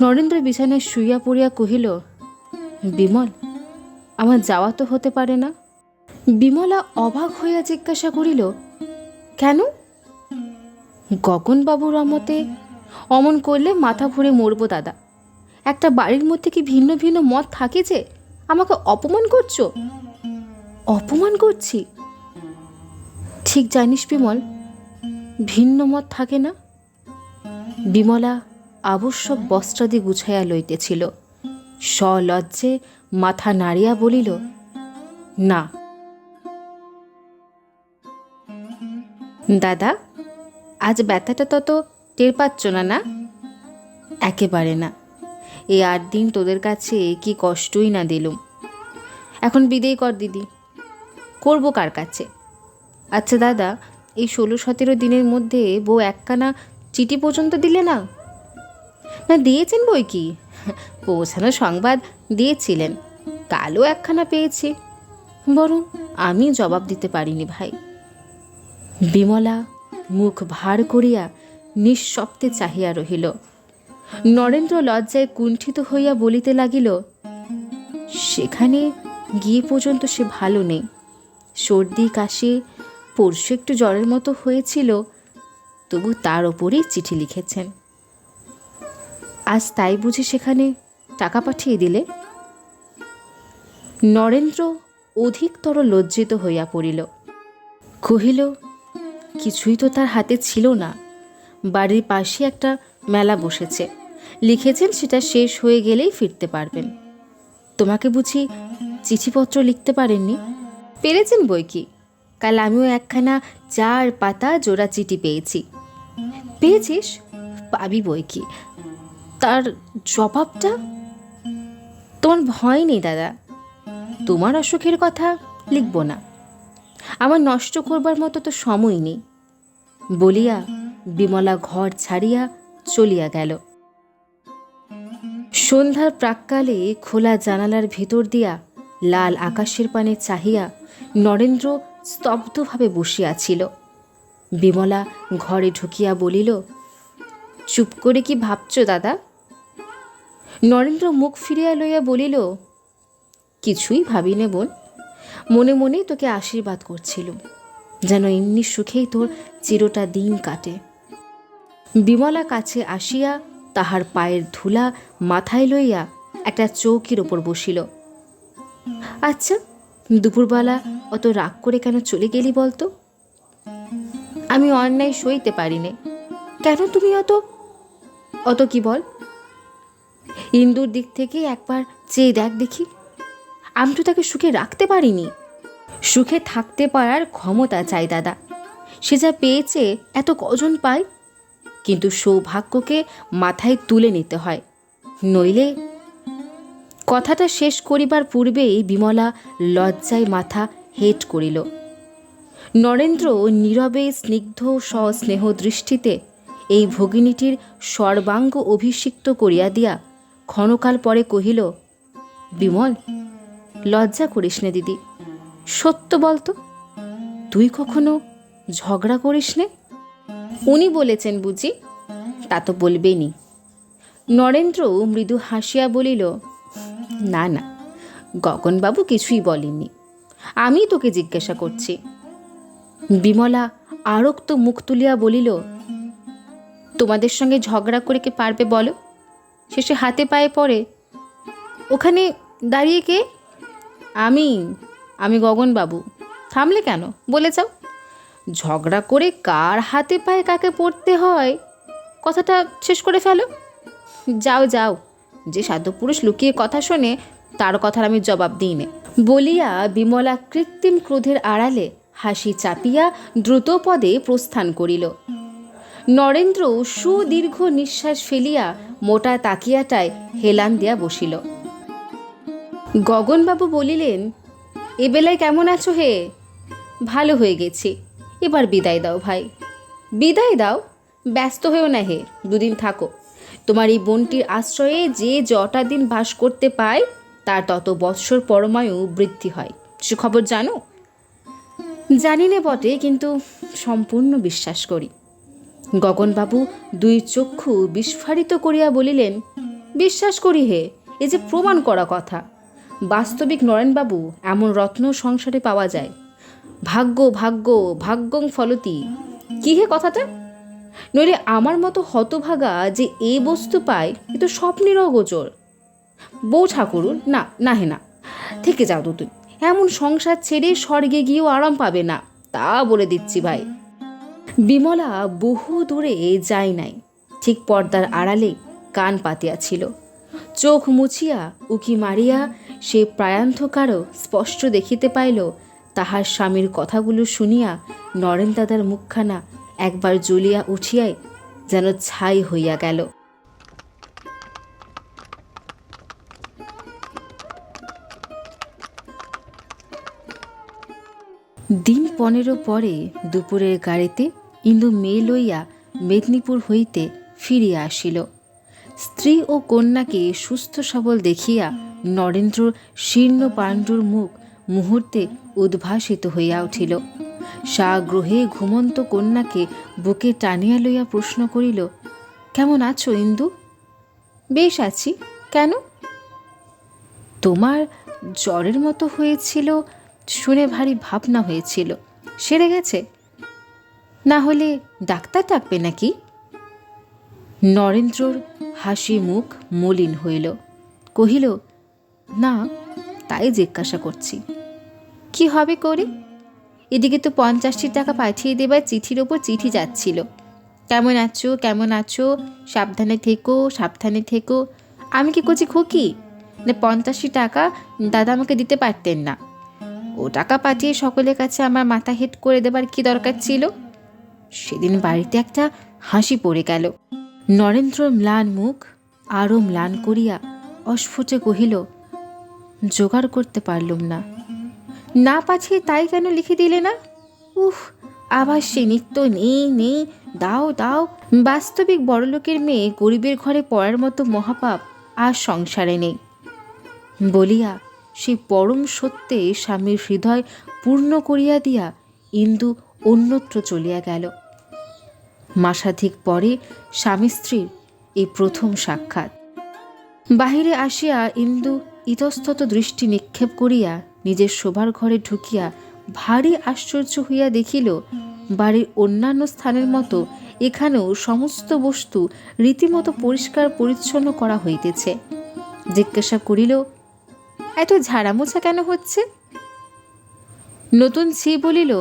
নরেন্দ্র বিছানায় শুইয়া পড়িয়া কহিল, বিমল, আমার যাওয়া তো হতে পারে না। বিমলা অবাক হইয়া জিজ্ঞাসা করিল, কেন? গগনবাবুর অমতে অমন করলে মাথা ঘুরে মরবো দাদা। একটা বাড়ির মধ্যে কি ভিন্ন ভিন্ন মত থাকে যে আমাকে অপমান করছো? অপমান করছি? ঠিক জানিস বিমল, ভিন্ন মত থাকে না। বিমলা আবশ্যক বস্ত্রাদি গুছাইয়া লইতেছিল, সলজ্জে মাথা নাড়িয়া বলিল, না। দাদা, আজ ব্যথাটা তত টের পাচ্ছ না? না, একেবারে না। এই 8 দিন তোদের কাছে কি কষ্টই না দিলুম। এখন বিদেয় কর দিদি। করবো কার কাছে? আচ্ছা দাদা, এই 16-17 দিনের মধ্যে বউ একখানা চিঠি পর্যন্ত দিলে না? না, দিয়েছেন বই কি, পৌঁছানো সংবাদ দিয়েছিলেন, কালও একখানা পেয়েছি, বরং আমি জবাব দিতে পারিনি ভাই। বিমলা মুখ ভার করিয়া নিঃশব্দে চাহিয়া রহিল। নরেন্দ্র লজ্জায় কুণ্ঠিত হইয়া বলিতে লাগিল, সেখানে গিয়ে পর্যন্ত সে ভালো নেই, সর্দি কাশি, পরশু একটু জ্বরের মতো হয়েছিল, তবু তার ওপরেই চিঠি লিখেছেন। আজ তাই বুঝি সেখানে টাকা পাঠিয়ে দিলে? নরেন্দ্র অধিকতর লজ্জিত হইয়া পড়িল। কহিল, কিছুই তো তার হাতে ছিল না। বাড়ির পাশে একটা মেলা বসেছে, লিখেছেন সেটা শেষ হয়ে গেলেই ফিরতে পারবেন। তোমাকে বুঝি চিঠিপত্র লিখতে পারেননি? পেরেছেন বই কি, কাল আমিও একখানা 4 পাতা জোড়া চিঠি পেয়েছি। পেয়েছিস? পাবি বই কি, তার জবাবটা? তোমার ভয় নেই দাদা, তোমার অসুখের কথা লিখব না, আমার নষ্ট করবার মতো তো সময় নেই, বলিয়া বিমলা ঘর ছাড়িয়া চলিয়া গেল। সন্ধ্যার প্রাক্কালে খোলা জানালার ভিতর দিয়া লাল আকাশের পানে চাহিয়া নরেন্দ্র স্তব্ধভাবে বসিয়াছিল। বিমলা ঘরে ঢুকিয়া বলিল, চুপ করে কি ভাবছ দাদা? নরেন্দ্র মুখ ফিরিয়া লইয়া বলিল, কিছুই ভাবিনে বোন, মনে মনে তোকে আশীর্বাদ করছিলুম, যেন এমনি সুখেই তোর চিরটা দিন কাটে। বিমলা কাছে আসিয়া তাহার পায়ের ধুলা মাথায় লইয়া একটা চৌকির ওপর বসিল। আচ্ছা, দুপুরবেলা অত রাগ করে কেন চলে গেলি বলতো? আমি অন্যায় সইতে পারি নে। কেন তুমি অত অত কি বল? ইন্দুর দিক থেকে একবার চেয়ে দেখ দেখি। আমি তো তাকে সুখে রাখতে পারিনি। সুখে থাকতে পারার ক্ষমতা চাই দাদা। সে যা পেয়েছে এত কজন পায়, কিন্তু সৌভাগ্যকে মাথায় তুলে নিতে হয়, নইলে। কথাটা শেষ করিবার পূর্বেই বিমলা লজ্জায় মাথা হেঁট করিল। নরেন্দ্র নীরবে স্নিগ্ধ সস্নেহ দৃষ্টিতে এই ভগিনীটির সর্বাঙ্গ অভিষিক্ত করিয়া দিয়া ক্ষণকাল পরে কহিল, বিমল, লজ্জা করিস নে দিদি। সত্য বলতো, তুই কখনো ঝগড়া করিস নে? উনি বলেছেন বুঝি? তা তো বলবেনি। নরেন্দ্র মৃদু হাসিয়া বলিল, না না, গগনবাবু কিছুই বলেননি, আমি তোকে জিজ্ঞাসা করছি। বিমলা আরক্ত মুখ তুলিয়া বলিল, তোমাদের সঙ্গে ঝগড়া করে কে পারবে বলো? শেষে হাতে পায়ে পড়ে। ওখানে দাঁড়িয়ে কে? আমি গগনবাবু। থামলে কেন? বলে যাও। ঝগড়া করে কার হাতে পায়ে কাকে পড়তে হয় কথাটা শেষ করে ফেলো। যাও যাও, যে সাধুপুরুষ লুকিয়ে কথা শোনে তার কথার আমি জবাব দিই নে। বলিয়া বিমলা কৃত্রিম ক্রোধের আড়ালে হাসি চাপিয়া দ্রুত পদে প্রস্থান করিল। নরেন্দ্র সুদীর্ঘ নিঃশ্বাস ফেলিয়া মোটা তাকিয়াটায় হেলান দিয়া বসিল। গগনবাবু বলিলেন, এ বেলায় কেমন আছো হে? ভালো হয়ে গেছি, এবার বিদায় দাও ভাই। বিদায় দাও? ব্যস্ত হয়েও না হে, দুদিন থাকো। তোমার এই বোনটির আশ্রয়ে যে যটা দিন বাস করতে পায় তার তত বৎসর পরমায়ু বৃদ্ধি হয়, সে খবর জানো? জানি না বটে, কিন্তু সম্পূর্ণ বিশ্বাস করি। গগনবাবু দুই চক্ষু বিস্ফারিত করিয়া বলিলেন, বিশ্বাস করি হে, এ যে প্রমাণ করা কথা। বাস্তবিক নরেনবাবু এমন রত্ন সংসারে পাওয়া যায়। ভাগ্য ভাগ্য ভাগ্যং ফলতি, কি হে কথাটা? নইলে আমার মতো হতভাগা যে এ বস্তু পায়, এ তো স্বপ্নেরও গোচর। বউ ঠাকুরুন, না না হে না, থেকে যাও দুদিন। এমন সংসার ছেড়ে স্বর্গে গিয়েও আরাম পাবে না, তা বলে দিচ্ছি ভাই। বিমলা বহু দূরে যায় নাই, ঠিক পর্দার আড়ালে কান পাতিয়াছিল। চোখ মুছিয়া উকি মারিয়া সে প্রায়ান্ধকারও স্পষ্ট দেখিতে পাইল তাহার স্বামীর কথাগুলো শুনিয়া নরেন দাদার মুখখানা একবার জ্বলিয়া উঠিয়াই যেন ছাই হইয়া গেল। দিন 15 পরে দুপুরের গাড়িতে ইন্দু মেয়ে লইয়া মেদিনীপুর হইতে ফিরিয়া আসিল। স্ত্রী ও কন্যাকে সুস্থ সবল দেখিয়া নরেন্দ্রর শীর্ণ পাণ্ডুর মুখ মুহূর্তে উদ্ভাসিত হইয়া উঠিল। সাগ্রহে ঘুমন্ত কন্যাকে বুকে টানিয়া লইয়া প্রশ্ন করিল, কেমন আছো ইন্দু? বেশ আছি। কেন? তোমার জ্বরের মতো হয়েছিল শুনে ভারী ভাবনা হয়েছিল, সেরে গেছে? না হলে ডাক্তার ডাকবে নাকি? নরেন্দ্রর হাসি মুখ মলিন হইল। কহিল, না, তাই জিজ্ঞাসা করছি। কি হবে করে? এদিকে তো 50টি টাকা পাঠিয়ে দেবার চিঠির ওপর চিঠি যাচ্ছিল। কেমন আছো কেমন আছো, সাবধানে থেকো সাবধানে থেকো। আমি কি করছি খুকি? না 50টি টাকা দাদা আমাকে দিতে পারতেন না? ও টাকা পাঠিয়ে সকলের কাছে আমার মাথা হেট করে দেবার কি দরকার ছিল? সেদিন বাড়িতে একটা হাসি পড়ে গেল। নরেন্দ্র ম্লান মুখ আরও ম্লান করিয়া অস্ফুটে কহিল, জোগাড় করতে পারলুম না। না পাঠিয়ে তাই কেন লিখে দিলে না? আবার সে নিত্য নেই নেই, দাও দাও। বাস্তবিক বড়লোকের মেয়ে গরিবের ঘরে পড়ার মতো মহাপাপ আর সংসারে নেই বলিয়া সেই পরম সত্যে স্বামীর হৃদয় পূর্ণ করিয়া দিয়া ইন্দু অন্যত্র চলিয়া গেল। মাসাধিক পরে স্বামী স্ত্রীর এই প্রথম সাক্ষাৎ। বাহিরে আসিয়া ইন্দু ইতস্তত দৃষ্টি নিক্ষেপ করিয়া নিজের শোবার ঘরে ঢুকিয়া ভারী আশ্চর্য হইয়া দেখিল, বাড়ির অন্যান্য স্থানের মতো এখানেও সমস্ত বস্তু রীতিমতো পরিষ্কার পরিচ্ছন্ন করা হইতেছে। জিজ্ঞাসা করিল, এত ঝাড়ামোছা কেন হচ্ছে? নতুন ছি বলিল,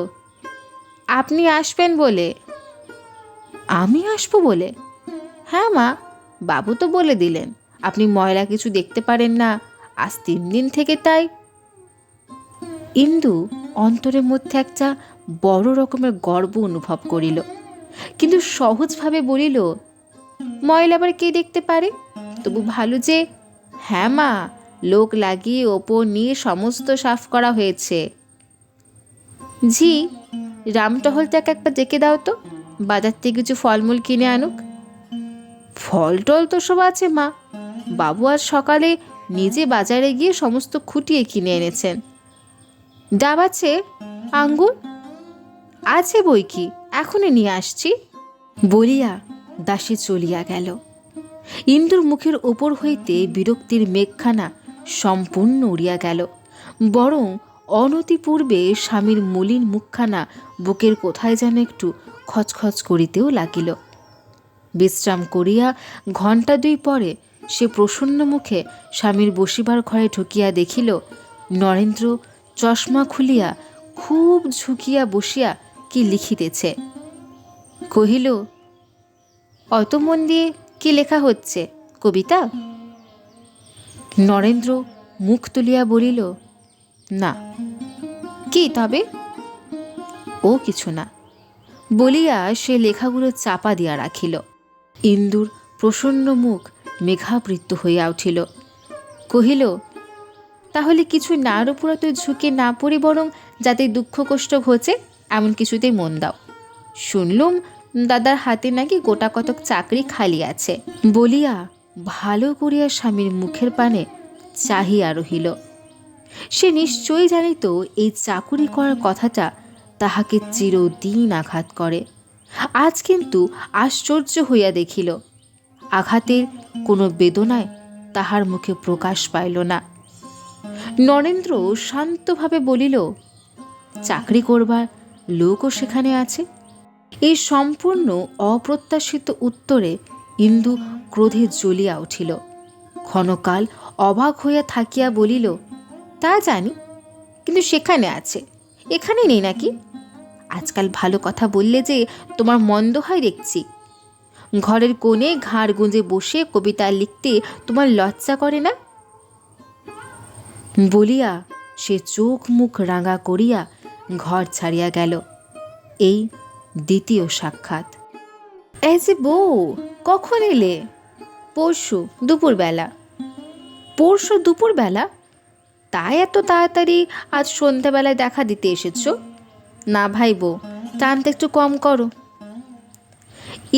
আপনি আসবেন বলে। আমি আসবো বলে? হ্যাঁ মা, বাবু তো বলে দিলেন আপনি ময়লা কিছু দেখতে পারেন না আজ 3 দিন থেকে, তাই। ইন্দু অন্তরের মধ্যে একটা বড় রকমের গর্ব অনুভব করিল, কিন্তু সহজভাবে বলিল, ময়লা আবার কে দেখতে পারে? তবু ভালো যে, হ্যাঁ মা, লোক লাগিয়ে ওপর নিয়ে সমস্ত সাফ করা হয়েছে। ঝি, রামটহলটাকে একবার ডেকে দাও তো, বাজার থেকে কিছু ফলমূল কিনে আনুক। ফল টল তো সব আছে মা, বাবু আজ সকালে নিজে বাজারে গিয়ে সমস্ত খুঁটিয়ে কিনে এনেছেন। ডাব আছে? আঙ্গুর আছে বই কি, এখনই নিয়ে আসছি বলিয়া দাসী চলিয়া গেল। ইন্দুর মুখের ওপর হইতে বিরক্তির মেঘখানা সম্পূর্ণ উড়িয়া গেল, বরং অনতিপূর্বে স্বামীর মলিন মুখখানা বুকের কোথায় যেন একটু খচখচ করিতেও লাগিল। বিশ্রাম করিয়া 2 ঘণ্টা পরে সে প্রসন্ন মুখে স্বামীর বসিবার ঘরে ঢুকিয়া দেখিল, নরেন্দ্র চশমা খুলিয়া খুব ঝুঁকিয়া বসিয়া কি লিখিতেছে। কহিল, অত মন দিয়ে কি লেখা হচ্ছে, কবিতা? নরেন্দ্র মুখ তুলিয়া বলিল, না। কি তবে? ও কিছু না বলিয়া সে লেখাগুলো চাপা দিয়া রাখিল। ইন্দুর প্রসন্ন মুখ মেঘাবৃত্ত হইয়া উঠিল। কহিল, তাহলে কিছু নার উপর তুই ঝুঁকে না পড়ি, বরং যাতে দুঃখ কষ্ট ঘোচে এমন কিছুতেই মন দাও। শুনলুম দাদার হাতে নাকি গোটা কতক চাকরি খালি আছে বলিয়া ভালো করিয়া স্বামীর মুখের পানে চাহিয়া রহিল। সে নিশ্চয়ই জানিত এই চাকুরি করার কথাটা তাহাকে চিরদিন আঘাত করে। আজ কিন্তু আশ্চর্য হইয়া দেখিল, আঘাতের কোনো বেদনায় তাহার মুখে প্রকাশ পাইল না। নরেন্দ্র শান্তভাবে বলিল, চাকরি করবার লোকও সেখানে আছে। এই সম্পূর্ণ অপ্রত্যাশিত উত্তরে ইন্দু ক্রোধে জ্বলিয়া উঠিল। ক্ষণকাল অবাক হইয়া থাকিয়া বলিল, তা জানি, কিন্তু সেখানে আছে, এখানে নেই নাকি? আজকাল ভালো কথা বললে যে তোমার মন্দ হয় দেখছি। ঘরের কোণে ঘাড় গুঁজে বসে কবিতা লিখতে তোমার লজ্জা করে না? বলিয়া সে চোখ মুখ রাঙা করিয়া ঘর ছাড়িয়া গেল। এই দ্বিতীয় সাক্ষাৎ। এই যে বউ, কখন এলে? পরশু দুপুরবেলা। পরশু দুপুরবেলা? তাই এত তাড়াতাড়ি আজ সন্ধ্যাবেলায় দেখা দিতে এসেছ? না ভাই বউ, টানতে একটু কম করো।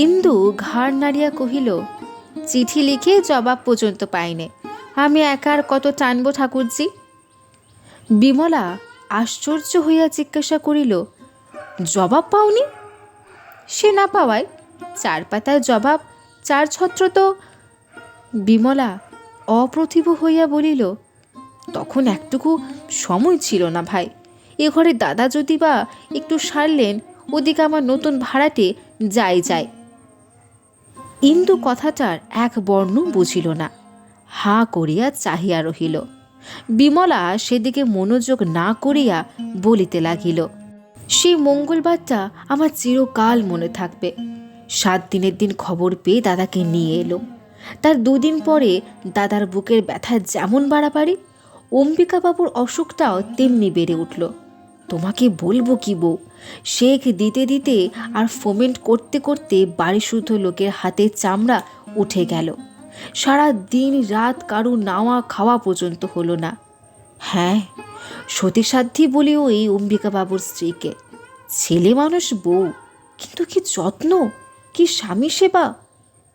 ইন্দু ঘাড় নাড়িয়া কহিল, চিঠি লিখে জবাব পর্যন্ত পাইনে, আমি একা আর কত টানবো ঠাকুরজি? বিমলা আশ্চর্য হইয়া জিজ্ঞাসা করিল, জবাব পাওনি? সে না পাওয়ায় 4 পাতার জবাব 4 ছত্র তো। বিমলা অপ্রতিভ হইয়া বলিল, তখন একটুকু সময় ছিল না ভাই। এ ঘরে দাদা যদি বা একটু সারলেন, ওদিকে আমার নতুন ভাড়াটে যায়। ইন্দু কথাটার এক বর্ণ বুঝিল না, হাঁ করিয়া চাহিয়া রহিল। বিমলা সেদিকে মনোযোগ না করিয়া বলিতে লাগিল, সেই মঙ্গলবারটা আমার চিরকাল মনে থাকবে। 7 দিনের দিন খবর পেয়ে দাদাকে নিয়ে এলো। তার 2 দিন পরে দাদার বুকের ব্যথা যেমন বাড়াবাড়ি, অম্বিকাবাবুর অসুখটাও তেমনি বেড়ে উঠল। তোমাকে বলবো কি বউ, শেখ দিতে দিতে আর ফোমেন্ট করতে করতে বাড়ি শুদ্ধ লোকের হাতে চামড়া উঠে গেল। সারা দিন রাত কারু নাওয়া খাওয়া পর্যন্ত হলো না। হ্যাঁ, সতীসাধ্যী বলেও এই অম্বিকাবাবুর স্ত্রীকে। ছেলে মানুষ বউ, কিন্তু কি যত্ন, কি স্বামী সেবা!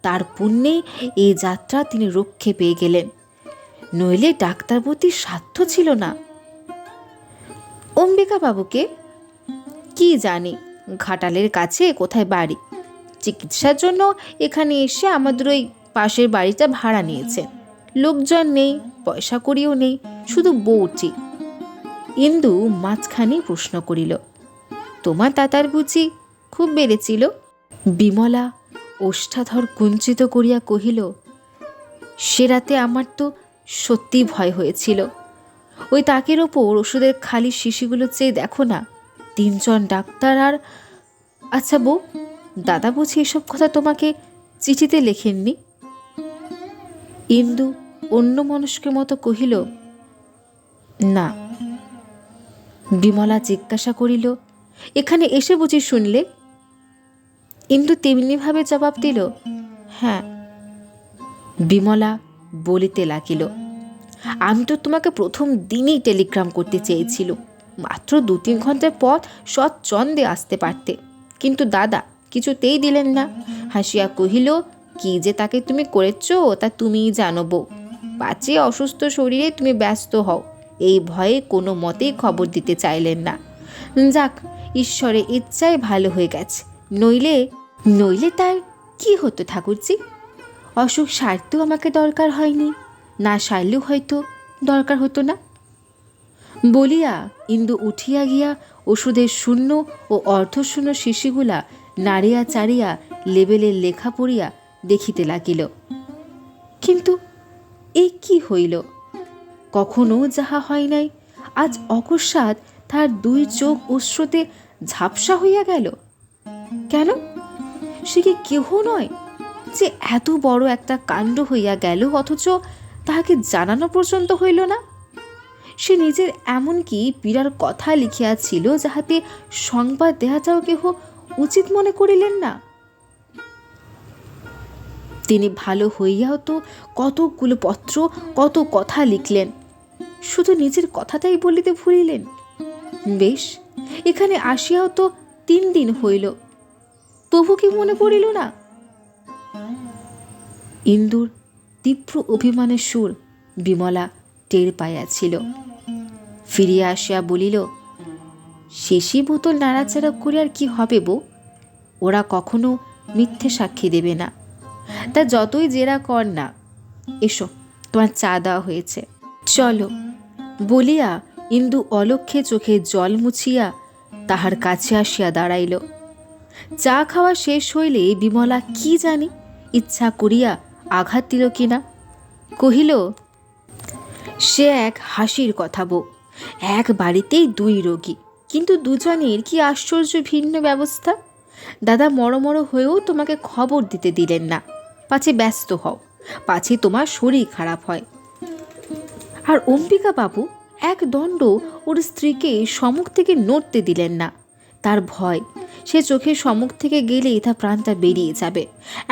তার পুণ্যে এই যাত্রা তিনি রক্ষে পেয়ে গেলেন, নইলে ডাক্তারবতীর সাধ্য ছিল না। অম্বিকাবাবুকে কি জানি, ঘাটালের কাছে কোথায় বাড়ি, চিকিৎসার জন্য এখানে এসে আমাদের ওই পাশের বাড়িটা ভাড়া নিয়েছেন। লোকজন নেই, পয়সা করিও নেই, শুধু বউটি। ইন্দু মাঝখানে প্রশ্ন করিল, তোমার দাদার বুঝি খুব বেড়েছিল? বিমলা ওষ্ঠাধর কুঞ্চিত করিয়া কহিল, সে রাতে আমার তো সত্যি ভয় হয়েছিল। ওই তাকের ওপর ওষুধের খালি শিশিগুলো চেয়ে দেখো না, 3 জন ডাক্তার আর। আচ্ছা বউ, দাদা বুঝি এসব কথা তোমাকে চিঠিতে লেখেননি? ইন্দু অন্য মনস্কের মতো কহিল, না। বিমলা জিজ্ঞাসা করিল, এখানে এসে বুঝি শুনলে? ইন্দু তেমনিভাবে জবাব দিল, হ্যাঁ। বিমলা বলিতে লাগিল, আমি তো তোমাকে প্রথম দিনেই টেলিগ্রাম করতে চেয়েছিল, মাত্র 2-3 ঘন্টার পর সচ্ছন্দে আসতে পারতে, কিন্তু দাদা কিছুতেই দিলেন না। হাসিয়া কহিল, কি যে তাকে তুমি করেছ তা তুমিই জানো বউ, পাছে অসুস্থ শরীরে তুমি ব্যস্ত হও, এই ভয়ে কোনো মতেই খবর দিতে চাইলেন না। যাক, ঈশ্বরের ইচ্ছায় ভালো হয়ে গেছে, নইলে নইলে তার কি হতো ঠাকুরজি? অসুখ সারতেও আমাকে দরকার হয়নি, না সারলেও হয়তো দরকার হতো না। বলিয়া ইন্দু উঠিয়া গিয়া ওষুধের শূন্য ও অর্ধশূন্য শিশিগুলা নাড়িয়া চাড়িয়া লেবেলের লেখা পড়িয়া দেখিতে লাগিল। কিন্তু এ কি হইল? কখনো যাহা হয় নাই, আজ অকস্মাৎ তার 2 চোখ অশ্রুতে ঝাপসা হইয়া গেল। কেন? সে কি কেহ নয় যে এত বড় একটা কাণ্ড হইয়া গেল, অথচ তাহাকে জানানো পর্যন্ত হইল না? সে নিজের এমনকি পীড়ার কথা লিখিয়াছিল, যাহাতে সংবাদ দেহাটাও কেহ উচিত মনে করিলেন না। তিনি ভালো হইয়াও তো কতগুলো পত্র, কত কথা লিখলেন, শুধু নিজের কথাটাই বলিতে ভুলিলেন। বেশ, এখানে আসিয়াও তো 3 দিন হইল, তবু কি মনে পড়িল না? ইন্দুর তীব্র অভিমানের সুর বিমলা টের পাইয়াছিল। ফিরিয়া আসিয়া বলিল, শেষই বোতল নাড়াচাড়া করে আর কি হবে বউ? ওরা কখনো মিথ্যে সাক্ষী দেবে না, তা যতই জেরা কর না। এসো, তোমার চা দেওয়া হয়েছে, চলো। বলিয়া ইন্দু অলক্ষ্যে চোখে জল মুছিয়া তাহার কাছে আসিয়া দাঁড়াইল। চা খাওয়া শেষ হইলে বিমলা কি জানি ইচ্ছা করিয়া আঘাত দিল কিনা, কহিল, সে এক হাসির কথা বউ, এক বাড়িতেই 2 রোগী, কিন্তু দুজনের কি আশ্চর্য ভিন্ন ব্যবস্থা। দাদা মরমর হয়েও তোমাকে খবর দিতে দিলেন না, পাছে ব্যস্ত হও, পাছে তোমার শরীর খারাপ হয়। আর অম্বিকা বাবু এক দণ্ড ওর স্ত্রীকে সম্মুখ থেকে নড়তে দিলেন না, তার ভয় সে চোখের সম্মুখ থেকে গেলেই তার প্রাণটা বেরিয়ে যাবে।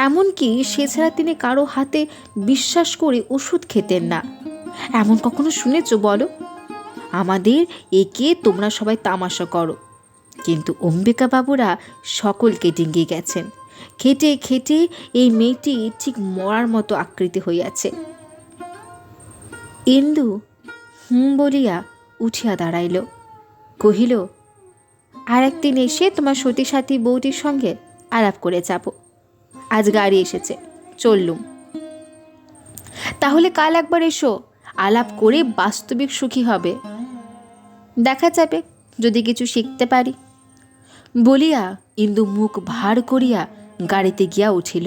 এমনকি সে ছাড়া তিনি কারো হাতে বিশ্বাস করে ওষুধ খেতেন না। এমন কখনো শুনেছ বলো? আমাদের একে তোমরা সবাই তামাশা করো, কিন্তু অম্বিকা বাবুরা সকলকে ডিঙ্গিয়ে গেছেন। খেটে খেটে এই মেয়েটি ঠিক মরার মতো আকৃতি হইয়াছে। ইন্দু বলিয়া উঠিয়া দাঁড়াইল, কহিল, আর একদিন এসে তোমার সতী সাথী বউটির সঙ্গে আলাপ করে যাব। আজ গাড়ি এসেছে, চললুম। তাহলে কাল একবার এসো, আলাপ করে বাস্তবিক সুখী হবে, দেখা যাবে যদি কিছু শিখতে পারি। বলিয়া ইন্দু মুখ ভার করিয়া গাড়িতে গিয়া উঠিল।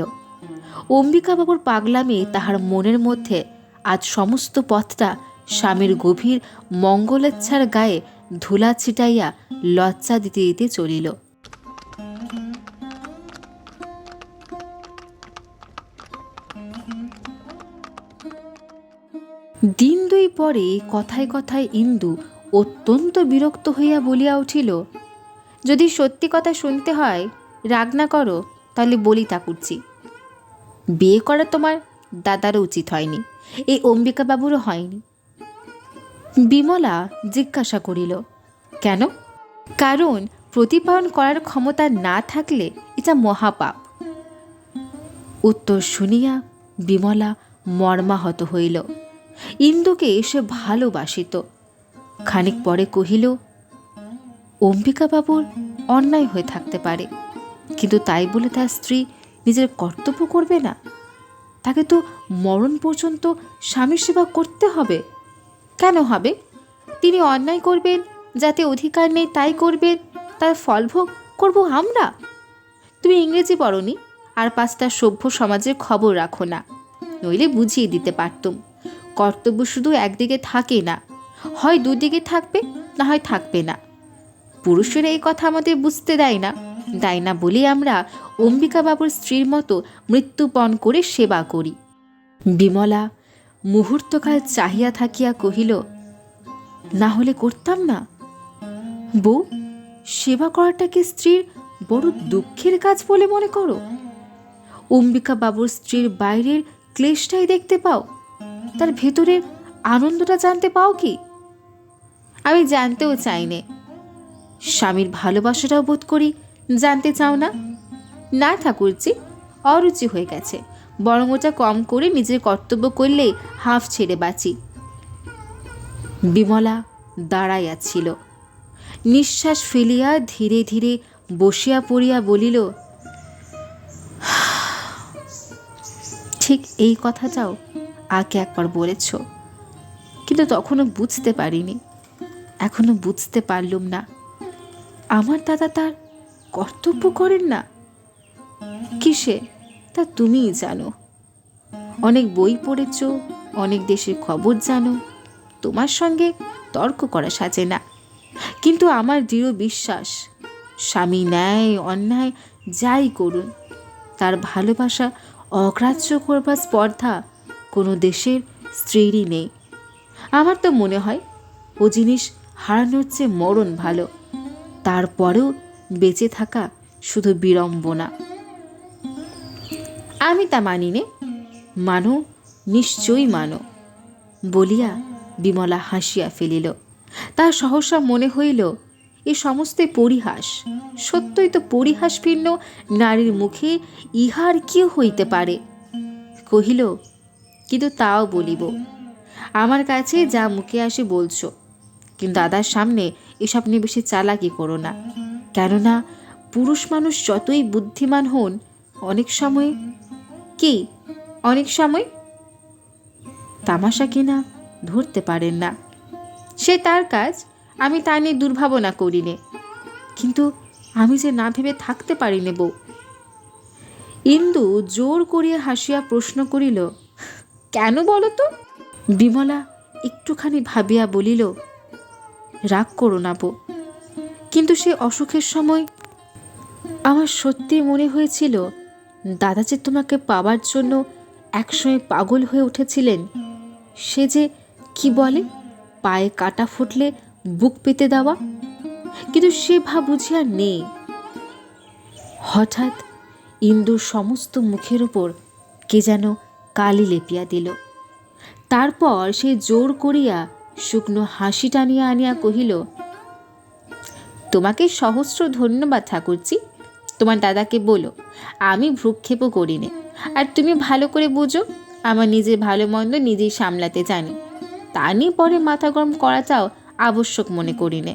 অম্বিকাবাবুর পাগলামে তাহার মনের মধ্যে আজ সমস্ত পথটা স্বামীর গভীর মঙ্গলেচ্ছার গায়ে ধুলা ছিটাইয়া লজ্জা দিতে দিতে চলিল। দিন 2 পরে কথায় কথায় ইন্দু অত্যন্ত বিরক্ত হইয়া বলিয়া উঠিল, যদি সত্যি কথা শুনতে হয়, রাগ না করো, তাহলে বলি ঠাকুরজি, বিয়ে করা তোমার দাদারও উচিত হয়নি, এই অম্বিকাবাবুরও হয়নি। বিমলা জিজ্ঞাসা করিল, কেন? কারণ প্রতিপালন করার ক্ষমতা না থাকলে এটা মহাপাপ। উত্তর শুনিয়া বিমলা মর্মাহত হইল। ইন্দুকে সে ভালোবাসিত। খানিক পরে কহিল, অম্বিকাবাবুর অন্যায় হয়ে থাকতে পারে, কিন্তু তাই বলে তার স্ত্রী নিজের কর্তব্য করবে না? তাকে তো মরণ পর্যন্ত স্বামীর সেবা করতে হবে। কেন হবে? তিনি অন্যায় করবেন, যাতে অধিকার নেই তাই করবেন, তার ফলভোগ করব আমরা। তুমি ইংরেজি পড়নি, আর 5টা সভ্য সমাজের খবর রাখো না, নইলে বুঝিয়ে দিতে পারতুম। কর্তব্য শুধু একদিকে থাকে না, হয় 2 দিকে থাকবে, না হয় থাকবে না। পুরুষেরা এই কথা আমাদের বুঝতে দেয় না বলে আমরা অম্বিকাবাবুর স্ত্রীর মতো মৃত্যুপণ করে সেবা করি। বিমলা মুহূর্তকাল চাহিয়া থাকিয়া কহিল, না হলে করতাম না। বউ, সেবা করাটাকে স্ত্রীর বড় দুঃখের কাজ বলে মনে করো? অম্বিকা বাবুর স্ত্রীর বাইরের ক্লেশটাই দেখতে পাও, তার ভেতরের আনন্দটা জানতে পাও কি? আমি জানতেও চাই নে। স্বামীর ভালোবাসাটাও বোধ করি জানতে চাও না? না ঠাকুরজি, অরুচি হয়ে গেছে, বরং ওটা কম করে নিজের কর্তব্য করলেই হাঁফ ছেড়ে বাঁচি। বিমলা দাঁড়াইয়াছিল, নিঃশ্বাস ফেলিয়া ধীরে ধীরে বসিয়া পড়িয়া বলিল, ঠিক এই কথাটাও আগে একবার বলেছ, কিন্তু তখনও বুঝতে পারিনি, এখনো বুঝতে পারলুম না। আমার দাদা তার কর্তব্য করেন না? কিসে তা তুমিই জানো। অনেক বই পড়েছ, অনেক দেশের খবর জানো, তোমার সঙ্গে তর্ক করা সাজে না। কিন্তু আমার দৃঢ় বিশ্বাস, স্বামী ন্যায় অন্যায় যাই করুন, তার ভালোবাসা অগ্রাহ্য করবার স্পর্ধা কোনো দেশের স্ত্রীরই নেই। আমার তো মনে হয় ও জিনিস হারানোর চেয়ে মরণ ভালো, তারপরেও বেঁচে থাকা শুধু বিড়ম্বনা। আমি তা মানি নে। মানো, নিশ্চয়ই মানো বলিয়া বিমলা হাসিয়া ফেলিল। তার সহসা মনে হইল এ সমস্তই পরিহাস। সত্যই তো পরিহাসপূর্ণ নারীর মুখে ইহার কি হইতে পারে? কহিল, কিন্তু তাও বলিব, আমার কাছে যা মুখে আসে বলছো, কিন্তু দাদার সামনে এসব নিয়ে বেশি চালাকি করো না। কেননা পুরুষ মানুষ যতই বুদ্ধিমান হন, অনেক সময় কি অনেক সময় তামাশা কিনা ধরতে পারেন না। সে তার কাজ, আমি তা নিয়ে দুর্ভাবনা করি নে। কিন্তু আমি যে না ভেবে থাকতে পারি নে বউ। ইন্দু জোর করিয়া হাসিয়া প্রশ্ন করিল, কেন বলো তো? বিমলা একটুখানি ভাবিয়া বলিল, রাগ করো না বউ, কিন্তু সে অসুখের সময় আমার সত্যি মনে হয়েছিল দাদা যে তোমাকে পাওয়ার জন্য একসময় পাগল হয়ে উঠেছিলেন। সে যে কি বলে, পায়ে কাটা ফুটলে বুক পেতে দেওয়া, কিন্তু সে ভাব বুঝি আর নেই। হঠাৎ ইন্দুর সমস্ত মুখের উপর কে যেন কালি লেপিয়া দিল। তারপর সে জোর করিয়া শুকনো হাসি টানিয়া আনিয়া কহিল, তোমাকে সহস্র ধন্যবাদ ঠাকুরজি। তোমার দাদাকে বলো আমি ভ্রুক্ষেপও করি নে, আর তুমি ভালো করে বুঝো আমার নিজের ভালো মন্দ নিজেই সামলাতে জানি, তা নিয়ে পরে মাথা গরম করাটাও আবশ্যক মনে করি নে।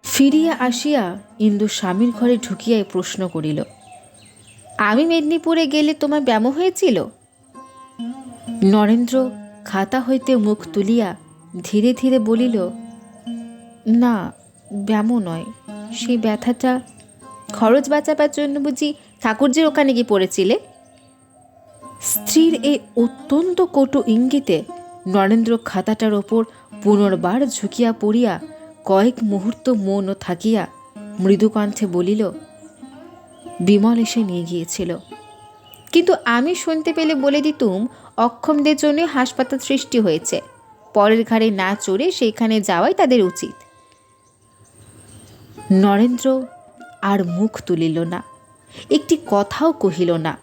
ফিরিয়া আসিয়া ইন্দু স্বামীর ঘরে ঢুকিয়াই প্রশ্ন করিল, আমি মেদিনীপুরে গেলে তোমার ব্যামো হয়েছিল? নরেন্দ্র খাতা হইতে মুখ তুলিয়া ধীরে ধীরে বলিল, না, ব্যামো নয়। সেই ব্যথাটা খরচ বাঁচাবার জন্য বুঝি ঠাকুরজির ওখানে গিয়ে পড়েছিলে? স্ত্রীর এই অত্যন্ত কটু ইঙ্গিতে নরেন্দ্র খাতাটার ওপর পুনর্বার ঝুঁকিয়া পড়িয়া কয়েক মুহূর্ত মৌন থাকিয়া মৃদুকণ্ঠে বলিল, বিমল এসে নিয়ে গিয়েছিল, কিন্তু আমি শুনতে পেলে বলে দিতুম অক্ষমদের জন্য হাসপাতাল সৃষ্টি হয়েছে, পরের ঘাড়ে না চড়ে সেইখানে যাওয়াই তাদের উচিত। নরেন্দ্র আর মুখ তুলিল না, একটি কথাও কহিল না।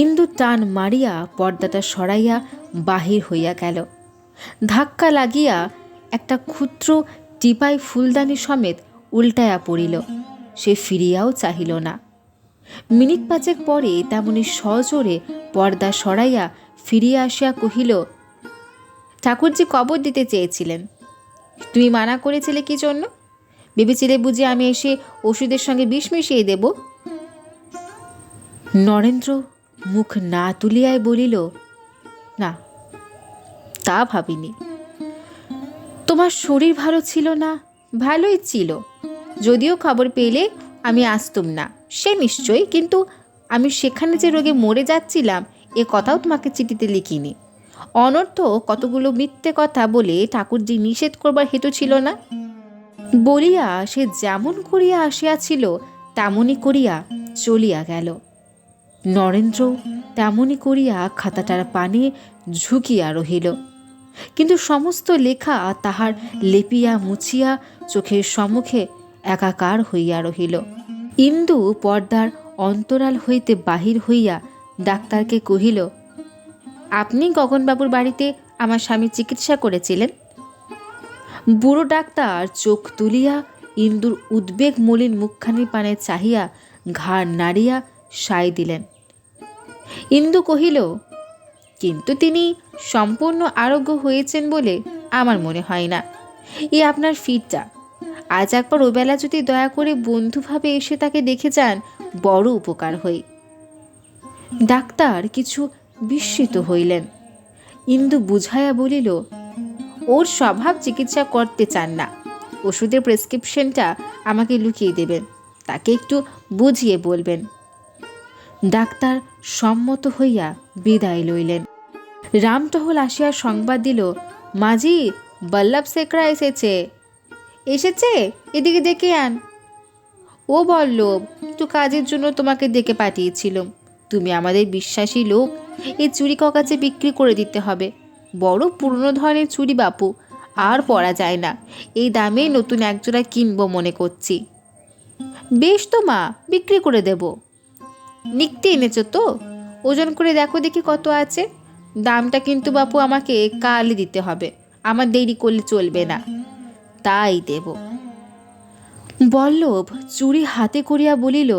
ইন্দু টান মারিয়া পর্দাটা সরাইয়া বাহির হইয়া গেল। ধাক্কা লাগিয়া একটা ক্ষুদ্র টিপাই ফুলদানি সমেত উল্টায়া পড়িল। সে ফিরিয়াও চাহিল না। মিনিট পাঁচেক পরে তেমনি সজোরে পর্দা সরাইয়া ফিরিয়া আসিয়া কহিল, ঠাকুরজি কবর দিতে চেয়েছিলেন, তুমি মানা করেছিলে কি জন্য? ভেবেছিলে বুঝি আমি এসে ওষুধের সঙ্গে বিষ মিশিয়ে দেব? নরেন্দ্র মুখ না তুলিয়াই বলিল, না, তা ভাবিনি। তোমার শরীর ভালো ছিল না? ভালোই ছিল, যদিও খবর পেলে আমি আসতুম না সে নিশ্চয়ই, কিন্তু আমি সেখানে যে রোগে মরে যাচ্ছিলাম এ কথাও তোমাকে চিঠিতে লিখিনি। অনর্থ কতগুলো মিথ্যে কথা বলে ঠাকুরজি নিষেধ করবার হেতু ছিল না। বলিয়া সে যেমন করিয়া আসিয়াছিল তেমনই করিয়া চলিয়া গেল। নরেন্দ্র তেমনি করিয়া খাতাটার পানে ঝুঁকিয়া রহিল, কিন্তু সমস্ত লেখা তাহার লেপিয়া মুছিয়া চোখের সম্মুখে একাকার হইয়া রহিল। ইন্দু পর্দার অন্তরাল হইতে বাহির হইয়া ডাক্তারকে কহিল, আপনি গগনবাবুর বাড়িতে আমার স্বামী চিকিৎসা করেছিলেন? বুড়ো ডাক্তার চোখ তুলিয়া ইন্দুর উদ্বেগ মলিন মুখখানির পানে চাহিয়া ঘাড় নাড়িয়া সায় দিলেন। ইন্দু কহিল, কিন্তু তিনি সম্পূর্ণ আরোগ্য হয়েছেন বলে আমার মনে হয় না। এই আপনার ফিরটা, আজ একবার ওবেলা যদি দয়া করে বন্ধুভাবে এসে তাকে দেখে যান, বড় উপকার হই। ডাক্তার কিছু বিস্মিত হইলেন। ইন্দু বুঝাইয়া বলিল, ওর স্বভাব চিকিৎসা করতে চান না। ওষুধের প্রেসক্রিপশনটা আমাকে লুকিয়ে দেবেন, তাকে একটু বুঝিয়ে বলবেন। ডাক্তার সম্মত হইয়া বিদায় লইলেন। রামটহল আসিয়া সংবাদ দিল, মাঝি, বল্লভ শেখরা এসেছে। এসেছে? এদিকে ডেকে আন। ও বল্লভ, একটু কাজের জন্য তোমাকে ডেকে পাঠিয়েছিলাম। তুমি আমাদের বিশ্বাসী লোক, এই চুড়ি ককাচে বিক্রি করে দিতে হবে। বড় পুরনো ধরনের চুড়ি বাপু, আর পরা যায় না। এই দামে নতুন একজোড়া কিনবো মনে করছি। বেশ তো মা, বিক্রি করে দেব। নিকতে এনেছো তো? ওজন করে দেখো দেখি কত আছে। দামটা কিন্তু বাপু আমাকে কালই দিতে হবে, আমার দেরি করলে চলবে না। তাই দেব। বল্লভ চুড়ি হাতে করিয়া বলিল,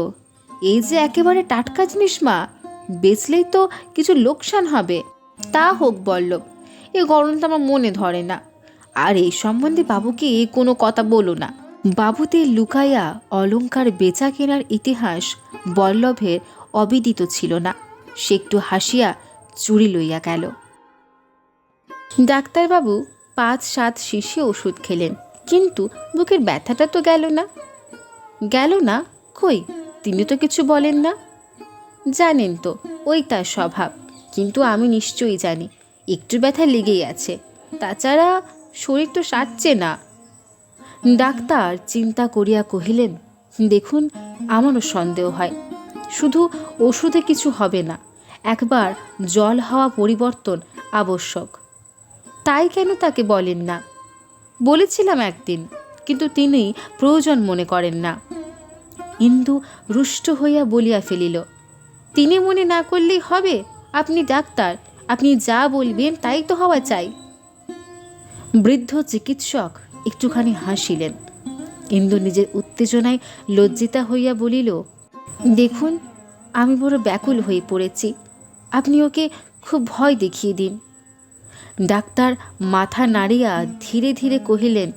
এই যে একেবারে টাটকা জিনিস মা, বেচলেই তো কিছু লোকসান হবে। তা হোক বল্লভ, এ গরমটা আমার মনে ধরে না। আর এই সম্বন্ধে বাবুকে কোনো কথা বলো না। বাবুতে লুকাইয়া অলংকার বেচা কেনার ইতিহাস বল্লভের অবিদিত ছিল না। সে একটু হাসিয়া চুড়ি লইয়া গেল। ডাক্তারবাবু 5-7 শিশি ওষুধ খেলেন, কিন্তু বুকের ব্যথাটা তো গেল না। গেল না? কই, তিনি তো কিছু বলেন না। জানেন তো, ওই তার স্বভাব। কিন্তু আমি নিশ্চয়ই জানি একটু ব্যথা লেগেই আছে, তাছাড়া শরীর তো সারছে না। ডাক্তার চিন্তা করিয়া কহিলেন, দেখুন, আমারও সন্দেহ হয়। শুধু ওষুধে কিছু হবে না, একবার জল হাওয়া পরিবর্তন আবশ্যক। তাই কেন তাকে বলেন না? বলেছিলাম একদিন, কিন্তু তিনি প্রয়োজন মনে করেন না। ইন্দু রুষ্ট হইয়া বলিয়া ফেলিল, তিনি মনে না করলেই হবে? আপনি ডাক্তার, আপনি যা বলবেন তাই তো হওয়া চাই। বৃদ্ধ চিকিৎসক একটুখানি হাসিলেন। ইন্দু নিজের উত্তেজনায় লজ্জিতা হইয়া বলিল, দেখুন, আমি বড় ব্যাকুল হয়ে পড়েছি, আপনি ওকে খুব ভয় দেখিয়ে দিন। ডাক্তার মাথা নাড়িয়া ধীরে ধীরে কহিলেন,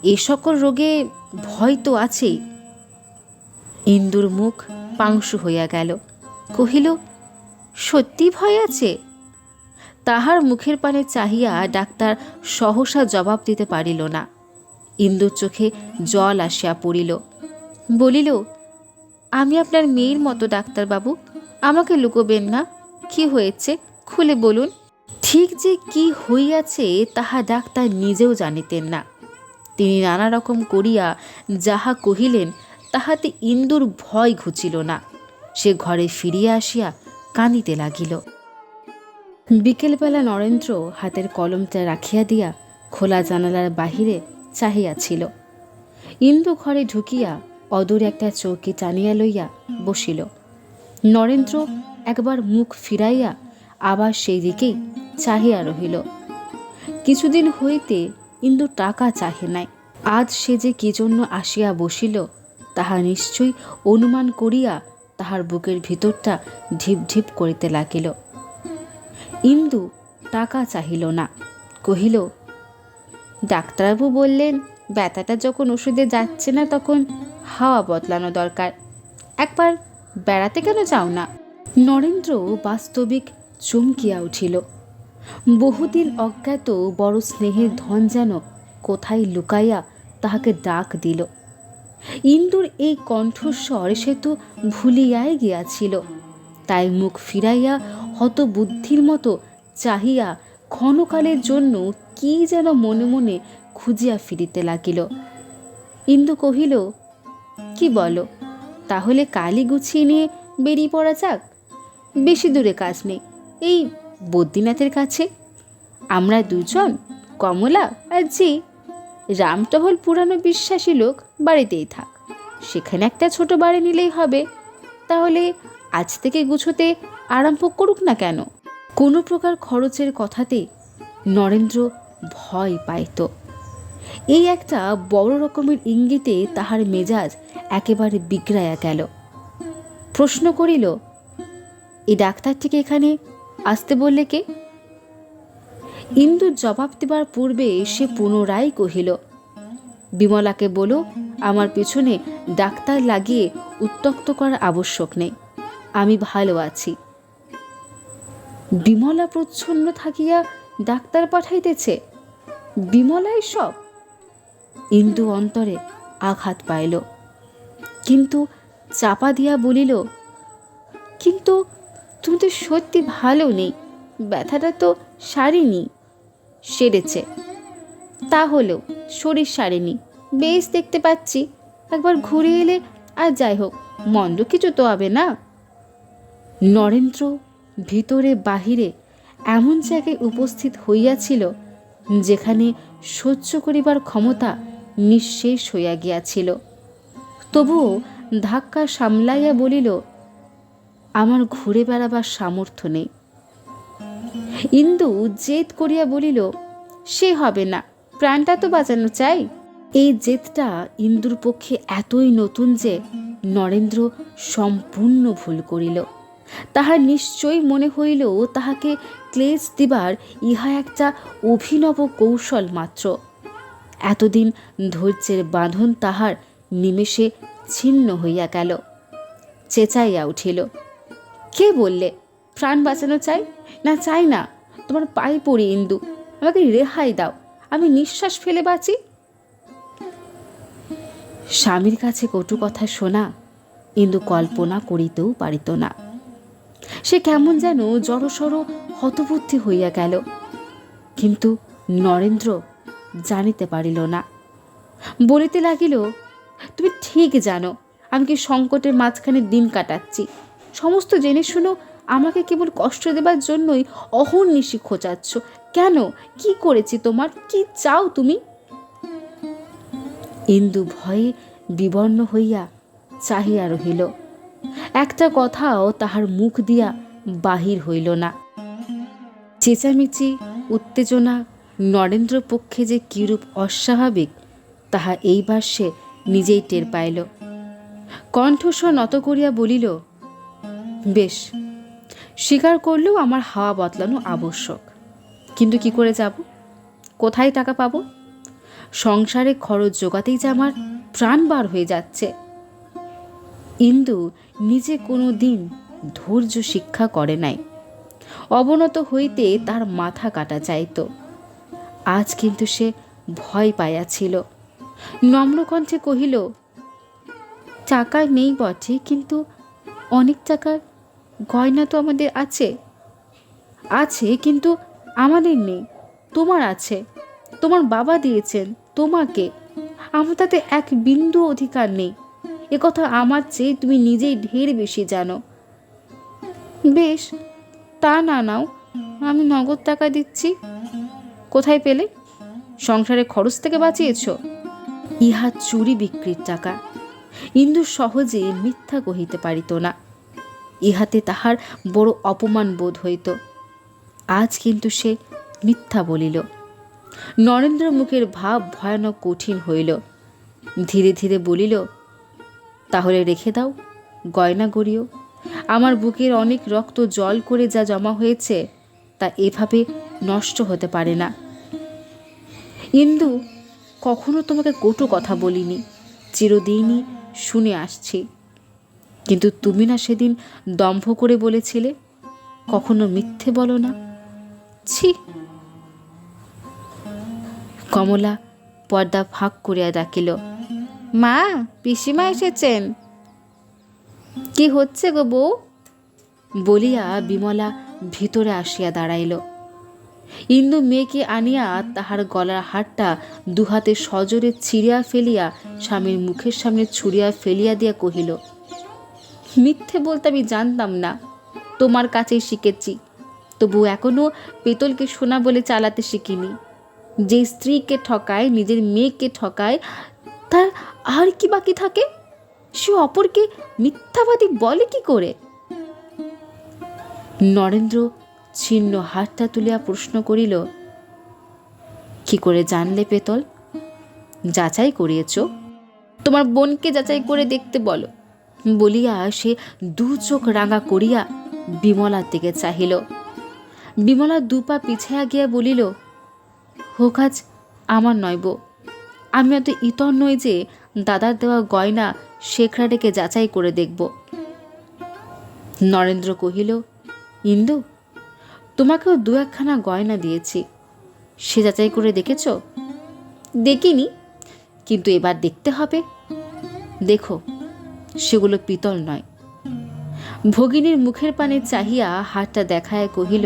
এ সকল রোগে ভয় তো আছেই। ইন্দুর মুখ পাংশু হইয়া গেল। কহিল, সত্যি ভয় আছে? তাহার মুখের পানে চাহিয়া ডাক্তার সহসা জবাব দিতে পারিল না। ইন্দুর চোখে জল আসিয়া পড়িল। বলিল, আমি আপনার মেয়ের মতো ডাক্তারবাবু, আমাকে লুকোবেন না। কি হয়েছে খুলে বলুন। ঠিক যে কি হইয়াছে তাহা ডাক্তার নিজেও জানিতেন না। তিনি নানা রকম করিয়া যাহা কহিলেন তাহাতে ইন্দুর ভয় ঘুচিল না। সে ঘরে ফিরিয়া আসিয়া কাঁদিতে লাগিল। বিকেলবেলা নরেন্দ্র হাতের কলমটা রাখিয়া দিয়া খোলা জানালার বাহিরে চাহিয়াছিল। ইন্দু ঘরে ঢুকিয়া অদূরে একটা চৌকি টানিয়া লইয়া বসিল। নরেন্দ্র একবার মুখ ফিরাইয়া আবার সেই দিকেই চাহিয়া রহিল। কিছুদিন হইতে ইন্দু টাকা চাহে নাই। আজ সে যে কি জন্য আসিয়া বসিল তাহা নিশ্চয়ই অনুমান করিয়া তাহার বুকের ভিতরটা ঢিপ ঢিপ করিতে লাগিল। ইন্দু টাকা চাহিল না, কহিল, ডাক্তারবাবু বললেন ব্যথাটা যখন ওষুধে যাচ্ছে না তখন হাওয়া বদলানো দরকার। একবার বেড়াতে কেন যাও না? নরেন্দ্র বাস্তবিক চমকিয়া উঠিল। বহুদিন অজ্ঞাত বড় স্নেহের ধন যেন কোথায় লুকাইয়া তাহাকে ডাক দিল। ইন্দুর এই কণ্ঠস্বর সে তো ভুলিয়াই গিয়াছিল। তাই মুখ ফিরাইয়া হতবুদ্ধির মতো চাহিয়া ক্ষণকালের জন্য কি যেন মনে মনে খুঁজিয়া ফিরিতে লাগিল। ইন্দু কহিল, কি বলো, তাহলে কালই গুছিয়ে নিয়ে বেরিয়ে পড়া যাক। বেশি দূরে কাজ নেই, এই বদ্রীনাথের কাছে। আমরা দুজন, কমলা আর জি। রামটহল পুরানো বিশ্বাসী লোক বাড়িতেই থাক, সেখানে একটা ছোট বাড়ি নিলেই হবে। তাহলে আজ থেকে গুছোতে আরম্ভ করুক না কেন? কোনো প্রকার খরচের কথাতে নরেন্দ্র ভয় পাইত। এই একটা বড় রকমের ইঙ্গিতে তাহার মেজাজ একেবারে বিগড়াইয়া গেল। প্রশ্ন করিল, এই ডাক্তারটিকে এখানে আসতে বললে কে? ইন্দুর জবাব দেবার পূর্বে সে পুনরায় কহিল, বিমলাকে বলো আমার পিছনে ডাক্তার লাগিয়ে উত্ত্যক্ত করার আবশ্যক নেই, আমি ভালো আছি। বিমলা প্রচ্ছন্ন থাকিয়া ডাক্তার পাঠাইতেছে? বিমলাই সব? ইন্দু অন্তরে আঘাত পাইল, কিন্তু চাপা দিয়া বলিল, কিন্তু তুমি তো সত্যি ভালো নেই, ব্যথাটা তো সারেনি। সেরেছে, তা হলেও শরীর সারেনি, বেশ দেখতে পাচ্ছি। একবার ঘুরে এলে আর যাই হোক, মন্দ কিছু তো হবে না। নরেন্দ্র ভিতরে বাহিরে এমন জায়গায় উপস্থিত হইয়াছিল যেখানে সহ্য করিবার ক্ষমতা নিঃশেষ হইয়া গিয়াছিল। তবুও ধাক্কা সামলাইয়া বলিল, আমার ঘুরে বেড়াবার সামর্থ্য নেই। ইন্দু জেদ করিয়া বলিল, সে হবে না, প্রাণটা তো বাঁচানো চাই। এই জেদটা ইন্দুর পক্ষে এতই নতুন যে নরেন্দ্র সম্পূর্ণ ভুল করিল। তাহার নিশ্চয়ই মনে হইল তাহাকে ক্লেশ দিবার ইহা একটা অভিনব কৌশল মাত্র। এতদিন ধৈর্যের বাঁধন তাহার নিমেষে ছিন্ন হইয়া গেল। চেঁচাইয়া উঠিল, কে বললে প্রাণ বাঁচানো চাই? না, চাই না, তোমার পায়ে পড়ি ইন্দু, আমাকে রেহাই দাও, আমি নিঃশ্বাস ফেলে বাঁচি। স্বামীর কাছে কটু কথা শোনা ইন্দু কল্পনা করিতেও পারিত না। সে কেমন যেন জড়সড় হতবুদ্ধি হইয়া গেল, কিন্তু নরেন্দ্র জানিতে পারিল না। বলিতে লাগিল, তুমি ঠিক জানো আমি কি সংকটের মাঝখানে দিন কাটাচ্ছি। সমস্ত জেনে শুনো আমাকে কেবল কষ্ট দেবার জন্যই অহর্নিশি খোঁচাচ্ছ। কেন? কি করেছি তোমার? কি চাও তুমি? ইন্দু ভয়ে বিবর্ণ হইয়া চাহিয়া রহিল। একটা কথাও তাহার মুখ দিয়া বাহির হইল না। চেঁচামেচি উত্তেজনা নরেন্দ্র পক্ষে যে কিরূপ অস্বাভাবিক তাহা এইবার সে নিজেই টের পাইল। কণ্ঠস্বর নত করিয়া বলিল, বেশ, স্বীকার করলেও আমার হাওয়া বদলানো আবশ্যক, কিন্তু কি করে যাব? কোথায় টাকা পাবো? সংসারে খরচ জোগাতেই যে আমার প্রাণ বার হয়ে যাচ্ছে। ইন্দু নিজে কোনো দিন ধৈর্য শিক্ষা করে নাই। অবনত হইতে তার মাথা কাটা চাইত। আজ কিন্তু সে ভয় পাইয়াছিল। নম্রকণ্ঠে কহিল, টাকা নেই বটে, কিন্তু অনেক টাকার গয়না তো আমাদের আছে। আছে, কিন্তু আমাদের নেই, তোমার আছে। তোমার বাবা দিয়েছেন তোমাকে, আমার তাতে এক বিন্দু অধিকার নেই। একথা আমার চেয়ে তুমি নিজেই ঢের বেশি জানো। বেশ, তা না নাও, আমি নগদ টাকা দিচ্ছি। কোথায় পেলে? সংসারে খরচ থেকে বাঁচিয়েছ? ইহা চুরি বিক্রির টাকা। ইন্দু সহজে মিথ্যা কহিতে পারিত না। ইহাতে তাহার বড় অপমান বোধ হইত। আজ কিন্তু সে মিথ্যা বলিল। নরেন্দ্র মুখের ভাব ভয়ানক কঠিন হইল। ধীরে ধীরে বলিল, তাহলে রেখে দাও, গয়না গড়িও। আমার বুকের অনেক রক্ত জল করে যা জমা হয়েছে তা এভাবে নষ্ট হতে পারে না। ইন্দু, কখনো তোমাকে কটু কথা বলিনি, চিরদিনই শুনে আসছি, কিন্তু তুমি না সেদিন দম্ভ করে বলেছিলে, কখনো মিথ্যে বলো না। ছি! কমলা পর্দা ফাঁক করিয়া ডাকিল, মা, পিসিমা এসেছেন। কি হচ্ছে গো বউ? বলিয়া বিমলা ভিতরে আসিয়া দাঁড়াইল। ইন্দু মেয়েকে আনিয়া তাহার গলার হারটা দুহাতে সজোরে ছিঁড়িয়া ফেলিয়া স্বামীর মুখের সামনে ছুঁড়িয়া ফেলিয়া দিয়া কহিল, মিথ্যে বলতে আমি জানতাম না, তোমার কাছেই শিখেছি। তবু এখনও পেতলকে সোনা বলে চালাতে শিখিনি। যে স্ত্রীকে ঠকায়, নিজের মেয়েকে ঠকায়, তার আর কি বাকি থাকে? সে অপরকে মিথ্যাবাদী বলে কি করে? নরেন্দ্র ছিন্ন হাতটা তুলিয়া প্রশ্ন করিল, কি করে জানলে পেতল? যাচাই করিয়েছ? তোমার বোনকে যাচাই করে দেখতে বলো, বলিয়া সে দু চোখ রাঙা করিয়া বিমলার দিকে চাহিল। বিমলা দুপা পিছাইয়া গিয়া বলিল, ও কাজ আমার নয় বউ। আমি অত ইতর নই যে দাদার দেওয়া গয়না শেখরা ডেকে যাচাই করে দেখব। নরেন্দ্র কহিল, ইন্দু, তোমাকেও দু একখানা গয়না দিয়েছি, সে যাচাই করে দেখেছ? দেখিনি, কিন্তু এবার দেখতে হবে। দেখো, সেগুলো পিতল নয়। ভগিনীর মুখের পানে চাহিয়া হাতটা দেখায় কহিল,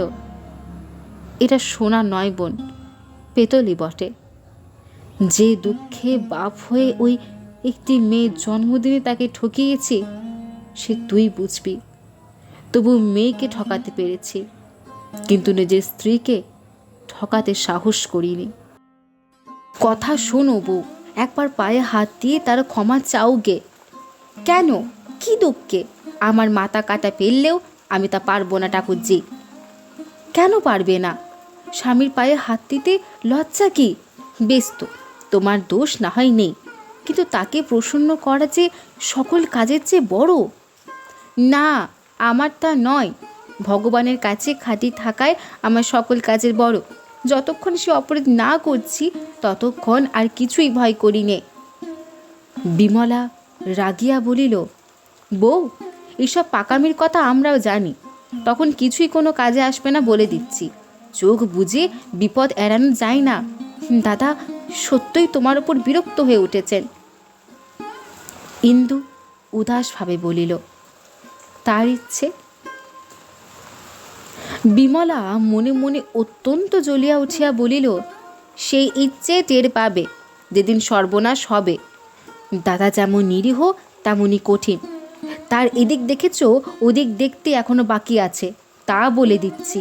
এটা সোনা নয় বোন, পেতলই বটে। যে দুঃখে বাপ হয়ে ওই একটি মেয়ের জন্মদিনে তাকে ঠকিয়েছি সে তুই বুঝবি। তবু মেয়েকে ঠকাতে পেরেছি, কিন্তু নিজের স্ত্রীকে ঠকাতে সাহস করিনি। কথা শোনো বউ, একবার পায়ে হাত দিয়ে তার ক্ষমা চাওগে। কেন, কি দুঃখে? আমার মাথা কাটা ফেললেও আমি তা পারবো না ঠাকুরজি। কেন পারবে না? স্বামীর পায়ে হাত দিতে লজ্জা কি? বেশ তো, তোমার দোষ না হয় নেই, কিন্তু তাকে প্রসন্ন করা যে সকল কাজের চেয়ে বড়। না, আমার তা নয়। ভগবানের কাছে খাঁটি থাকায় আমার সকল কাজের বড়। যতক্ষণ সে অপরাধ না করছি ততক্ষণ আর কিছুই ভয় করি নে। বিমলা রাগিয়া বলিল, বউ, এইসব পাকামির কথা আমরাও জানি, তখন কিছুই কোনো কাজে আসবে না বলে দিচ্ছি। চোখ বুঝে বিপদ এড়ানো যায় না। দাদা সত্যই তোমার ওপর বিরক্ত হয়ে উঠেছেন। ইন্দু উদাসভাবে বলিল, তার ইচ্ছে। বিমলা মনে মনে অত্যন্ত জ্বলিয়া উঠিয়া বলিল, সেই ইচ্ছে টের পাবে যেদিন সর্বনাশ হবে। দাদা যেমন নিরীহ তেমনই কঠিন। তার এদিক দেখেছ, ওদিক দেখতে এখনো বাকি আছে, তা বলে দিচ্ছি।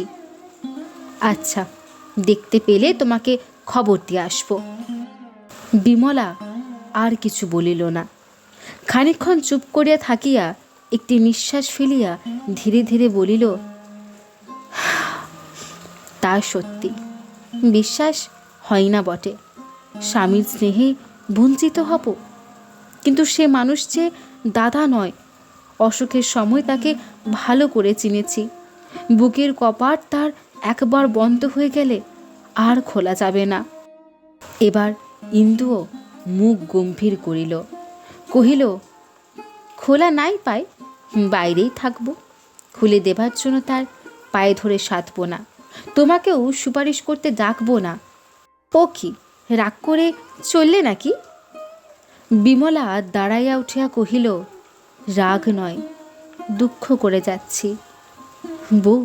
আচ্ছা, দেখতে পেলে তোমাকে খবর দিয়ে আসবো। বিমলা আর কিছু বলিল না। খানিকক্ষণ চুপ করিয়া থাকিয়া একটি নিঃশ্বাস ফেলিয়া ধীরে ধীরে বলিল, তা সত্যি, বিশ্বাস হয় না বটে। স্বামীর স্নেহে বঞ্চিত হব, কিন্তু সে মানুষ যে দাদা নয়। অসুখের সময় তাকে ভালো করে চিনেছি। বুকের কপাট তার একবার বন্ধ হয়ে গেলে আর খোলা যাবে না। এবার ইন্দুও মুখ গম্ভীর করিল, কহিল, খোলা নাই পায়, বাইরেই থাকবো। খুলে দেবার জন্য তার পায়ে ধরে সাধব না, তোমাকেও সুপারিশ করতে ডাকবো না। ও কি, রাগ করে চললে নাকি? বিমলা দাঁড়াইয়া উঠিয়া কহিল, রাগ নয়, দুঃখ করে যাচ্ছি। বউ,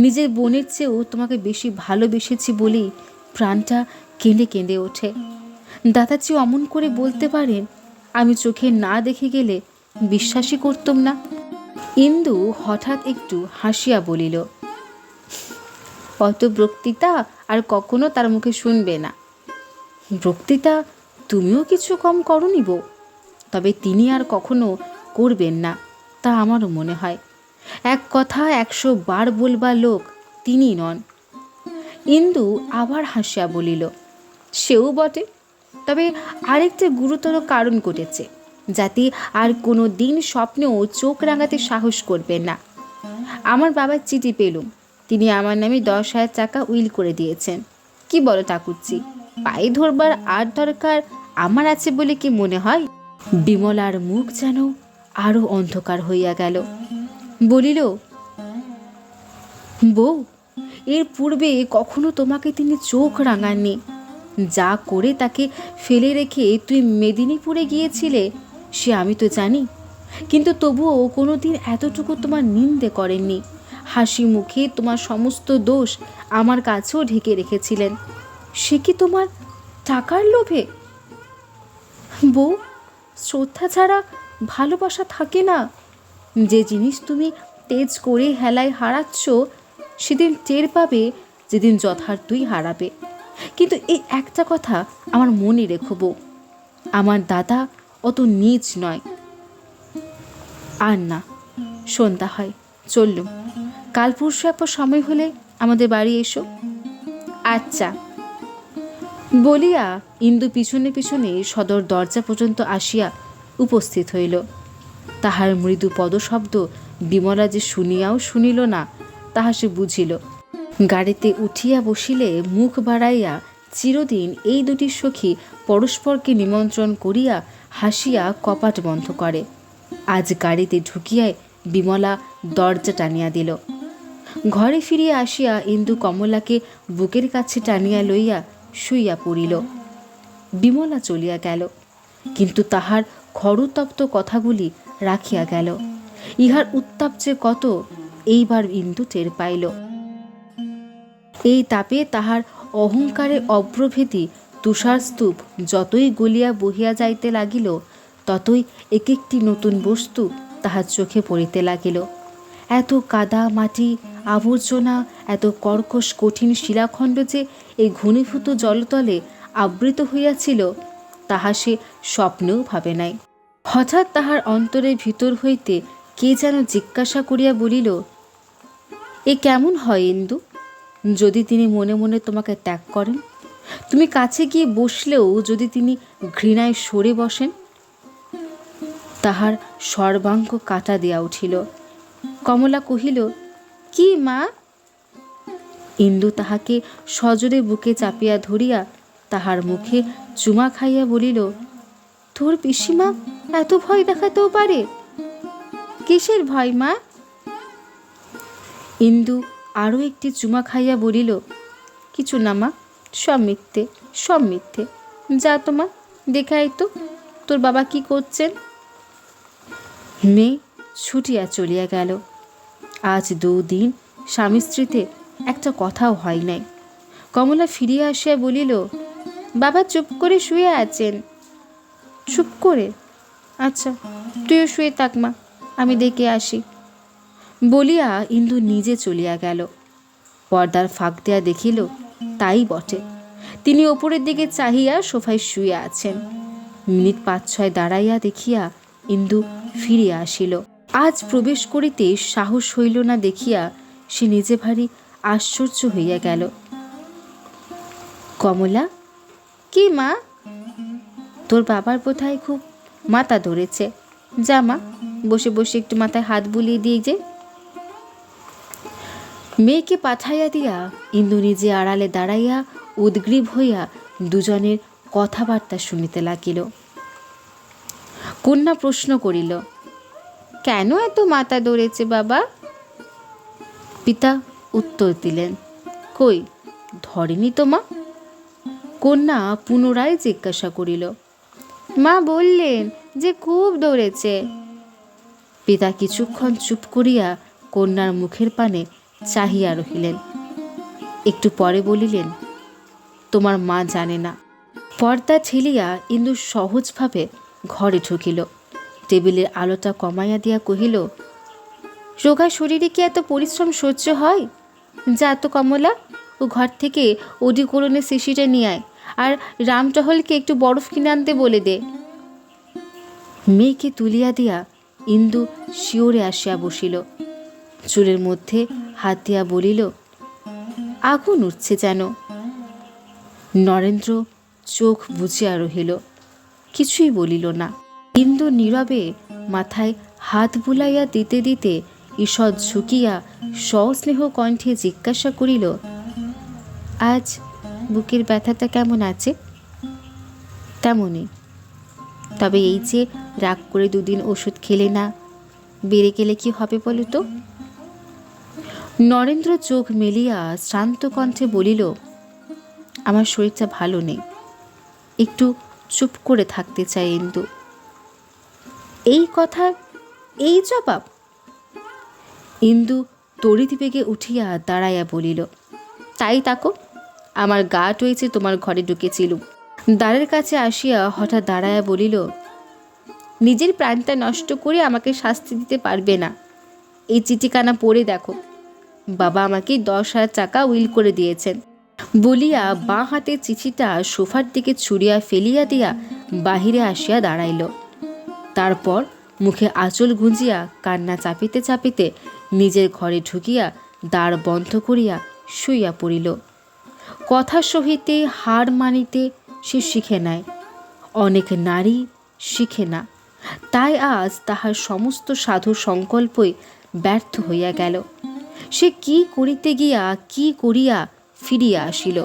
নিজের বোনের চেয়েও তোমাকে বেশি ভালোবেসেছি বলেই প্রাণটা কেঁদে কেঁদে ওঠে। দাদাজি অমন করে বলতে পারেন, আমি চোখে না দেখে গেলে বিশ্বাসই করতাম না। ইন্দু হঠাৎ একটু হাসিয়া বলিল, অত বক্তৃতা আর কখনো তার মুখে শুনবে না। বক্তৃতা তুমিও কিছু কম করনি বউ, তবে তিনি আর কখনো করবেন না তা আমারও মনে হয়। এক কথা 100 বার বলবার লোক তিনি নন। ইন্দু আবার হাসিয়া বলিল, সেও বটে, তবে আরেকটা গুরুতর কারণ ঘটেছে, যাতে আর কোনো দিন স্বপ্নেও চোখ রাঙাতে সাহস করবেন না। আমার বাবার চিঠি পেলুম, তিনি আমার নামে 10,000 টাকা উইল করে দিয়েছেন। কি বলো ঠাকুরজি, পায়ে ধরবার আর দরকার আমার আছে বলে কি মনে হয়? বিমলার মুখ যেন আরো অন্ধকার হইয়া গেল। বলিল, বউ, এর পূর্বে কখনো তোমাকে তিনি চোখ রাঙাননি। যা করে তাকে ফেলে রেখে তুই মেদিনীপুরে গিয়েছিলে সে আমি তো জানি, কিন্তু তবুও কোনো দিন এতটুকু তোমার নিন্দে করেননি। হাসি মুখে তোমার সমস্ত দোষ আমার কাছেও ঢেকে রেখেছিলেন। সে কি তোমার টাকার লোভে? বউ, শ্রদ্ধা ছাড়া ভালোবাসা থাকে না। যে জিনিস তুমি তেজ করে হেলায় হারাচ্ছ সেদিন টের পাবে যেদিন যথার্থই হারাবে। কিন্তু এই একটা কথা আমার মনে রেখো বউ, আমার দাদা অত নীচ নয়। আর না, সন্ধ্যা হয়, চললুম। কাল পরশু একবার সময় হলে আমাদের বাড়ি এসো। আচ্ছা। বলিয়া ইন্দু পিছনে পিছনে সদর দরজা পর্যন্ত আসিয়া উপস্থিত হইল। তাহার মৃদু পদশব্দ বিমলা যে শুনিয়াও শুনিল না তাহা সে বুঝিল। গাড়িতে উঠিয়া বসিলে মুখ বাড়াইয়া চিরদিন এই দুটি সখী পরস্পরকে নিমন্ত্রণ করিয়া হাসিয়া কপাট বন্ধ করে। আজ গাড়িতে ঢুকিয়াই বিমলা দরজা টানিয়া দিল। ঘরে ফিরিয়া আসিয়া ইন্দু কমলাকে বুকের কাছে টানিয়া লইয়া শুইয়া পড়িল। বিমলা চলিয়া গেল, কিন্তু তাহার খরুতপ্ত কথাগুলি রাখিয়া গেল। ইহার উত্তাপ যে কত এইবার ইন্দু টের পাইল। এই তাপে তাহার অহংকারের অব্রভেদী তুষারস্তূপ যতই গলিয়া বহিয়া যাইতে লাগিল, ততই এক একটি নতুন বস্তু তাহার চোখে পড়িতে লাগিল। এত কাদা মাটি আবর্জনা, এত কর্কশ কঠিন শিলাখণ্ড যে এই ঘনীভূত জলতলে আবৃত হইয়াছিল তাহা সে স্বপ্নেও ভাবে নাই। হঠাৎ তাহার অন্তরের ভিতর হইতে কে যেন জিজ্ঞাসা করিয়া বলিল, এ কেমন হয় ইন্দু, যদি তিনি মনে মনে তোমাকে ত্যাগ করেন? তুমি কাছে গিয়ে বসলেও যদি তিনি ঘৃণায় সরে বসেন? তাহার সর্বাঙ্গ কাটা দিয়া উঠিল। কমলা কহিল, কি মা? ইন্দু তাহাকে সজোরে বুকে চাপিয়া ধরিয়া তাহার মুখে চুমা খাইয়া বলিল, তোর পিসিমা এত ভয় দেখাতেও পারে? কিসের ভয় মা? ইন্দু আরও একটি চুমা খাইয়া বলিল, কিছু না মা, সব মিথ্যে, সব মিথ্যে। যা তোমা দেখাই তো তোর বাবা কি করছেন। মেয়ে ছুটিয়া চলিয়া গেল। আজ 2 দিন স্বামী স্ত্রীতে একটা কথাও হয় নাই। কমলা ফিরিয়া আসিয়া বলিল, বাবা চুপ করে শুয়ে আছেন। চুপ করে? আচ্ছা, তুইও শুয়ে থাক মা, আমি দেখে আসি। বলিয়া ইন্দু নিজে চলিয়া গেল। পর্দার ফাঁক দেয়া দেখিল তাই বটে, তিনি ওপরের দিকে চাহিয়া সোফায় শুয়ে আছেন। মিনিট 5-6 দাঁড়াইয়া দেখিয়া ইন্দু ফিরিয়া আসিল। আজ প্রবেশ করিতে সাহস হইল না দেখিয়া সে নিজে ভারী আশ্চর্য হইয়া গেল। কমলা, কি মা? তোর বাবার বোধহয় খুব মাথা ধরেছে। যা মা, বসে বসে একটু মাথায় হাত বুলিয়ে দিয়ে যে। মেয়েকে পাঠাইয়া দিয়া ইন্দু নিজে আড়ালে দাঁড়াইয়া উদ্গ্রীব হইয়া দুজনের কথাবার্তা শুনিতে লাগিল। কন্যা প্রশ্ন করিল, কেন এত মাথা ধরেছে বাবা? পিতা উত্তর দিলেন, কই ধরেনি তো মা। কন্যা পুনরায় জিজ্ঞাসা করিল, মা বললেন যে খুব ধরেছে। পিতা কিছুক্ষণ চুপ করিয়া কন্যার মুখের পানে চাহিয়া রহিলেন। একটু পরে বলিলেন, তোমার মা জানে না। পর্দা ঠেলিয়া ইন্দু সহজভাবে ঘরে ঢুকিল। টেবিলের আলোটা কমাইয়া দিয়া কহিল, রোগা শরীরে কি এত পরিশ্রম সহ্য হয়? যা তো কমলা, ও ঘর থেকে অধিকরণের শিশিটা নিয়ে আয়, আর রামটহলকে একটু বরফ কিনে আনতে বলে দে। মেয়েকে তুলিয়া দিয়া ইন্দু শিওরে আসিয়া বসিল। চুলের মধ্যে হাত দিয়া বলিল, আগুন উঠছে যেন। নরেন্দ্র চোখ বুজিয়া রহিল, কিছুই বলিল না। ইন্দু নীরবে মাথায় হাত বুলাইয়া দিতে দিতে ঈষৎ ঝুঁকিয়া সস্নেহ কণ্ঠে জিজ্ঞাসা করিল, আজ বুকের ব্যথাটা কেমন আছে? তেমনই। তবে এই যে রাগ করে 2 দিন ওষুধ খেলে না, বেড়ে গেলে কি হবে বলো তো? নরেন্দ্র চোখ মেলিয়া শ্রান্ত কণ্ঠে বলিল, আমার শরীরটা ভালো নেই, একটু চুপ করে থাকতে চাই ইন্দু। এই কথা, এই জবাব? ইন্দু তড়িৎ বেগে উঠিয়া দাঁড়াইয়া বলিল, তাই তাকো, আমার গা টয়েছে তোমার ঘরে ঢুকেছিলুম। দ্বারের কাছে আসিয়া হঠাৎ দাঁড়াইয়া বলিল, নিজের প্রাণটা নষ্ট করে আমাকে শাস্তি দিতে পারবে না। এই চিঠিখানা পড়ে দেখো, বাবা আমাকে 10,000 টাকা উইল করে দিয়েছেন। বলিয়া বাঁ হাতে চিঠিটা সোফার দিকে ছুড়িয়া ফেলিয়া দিয়া বাহিরে আসিয়া দাঁড়াইল। তারপর মুখে আঁচল গুঁজিয়া কান্না চাপিতে চাপিতে নিজের ঘরে ঢুকিয়া দ্বার বন্ধ করিয়া শুইয়া পড়িল। কথা সহিতে হার মানিতে সে শিখে নাই, অনেক নারী শিখে না। তাই আজ তাহার সমস্ত সাধু সংকল্পই ব্যর্থ হইয়া গেল। সে কি করিতে গিয়া কি করিয়া ফিরিয়া আসিল।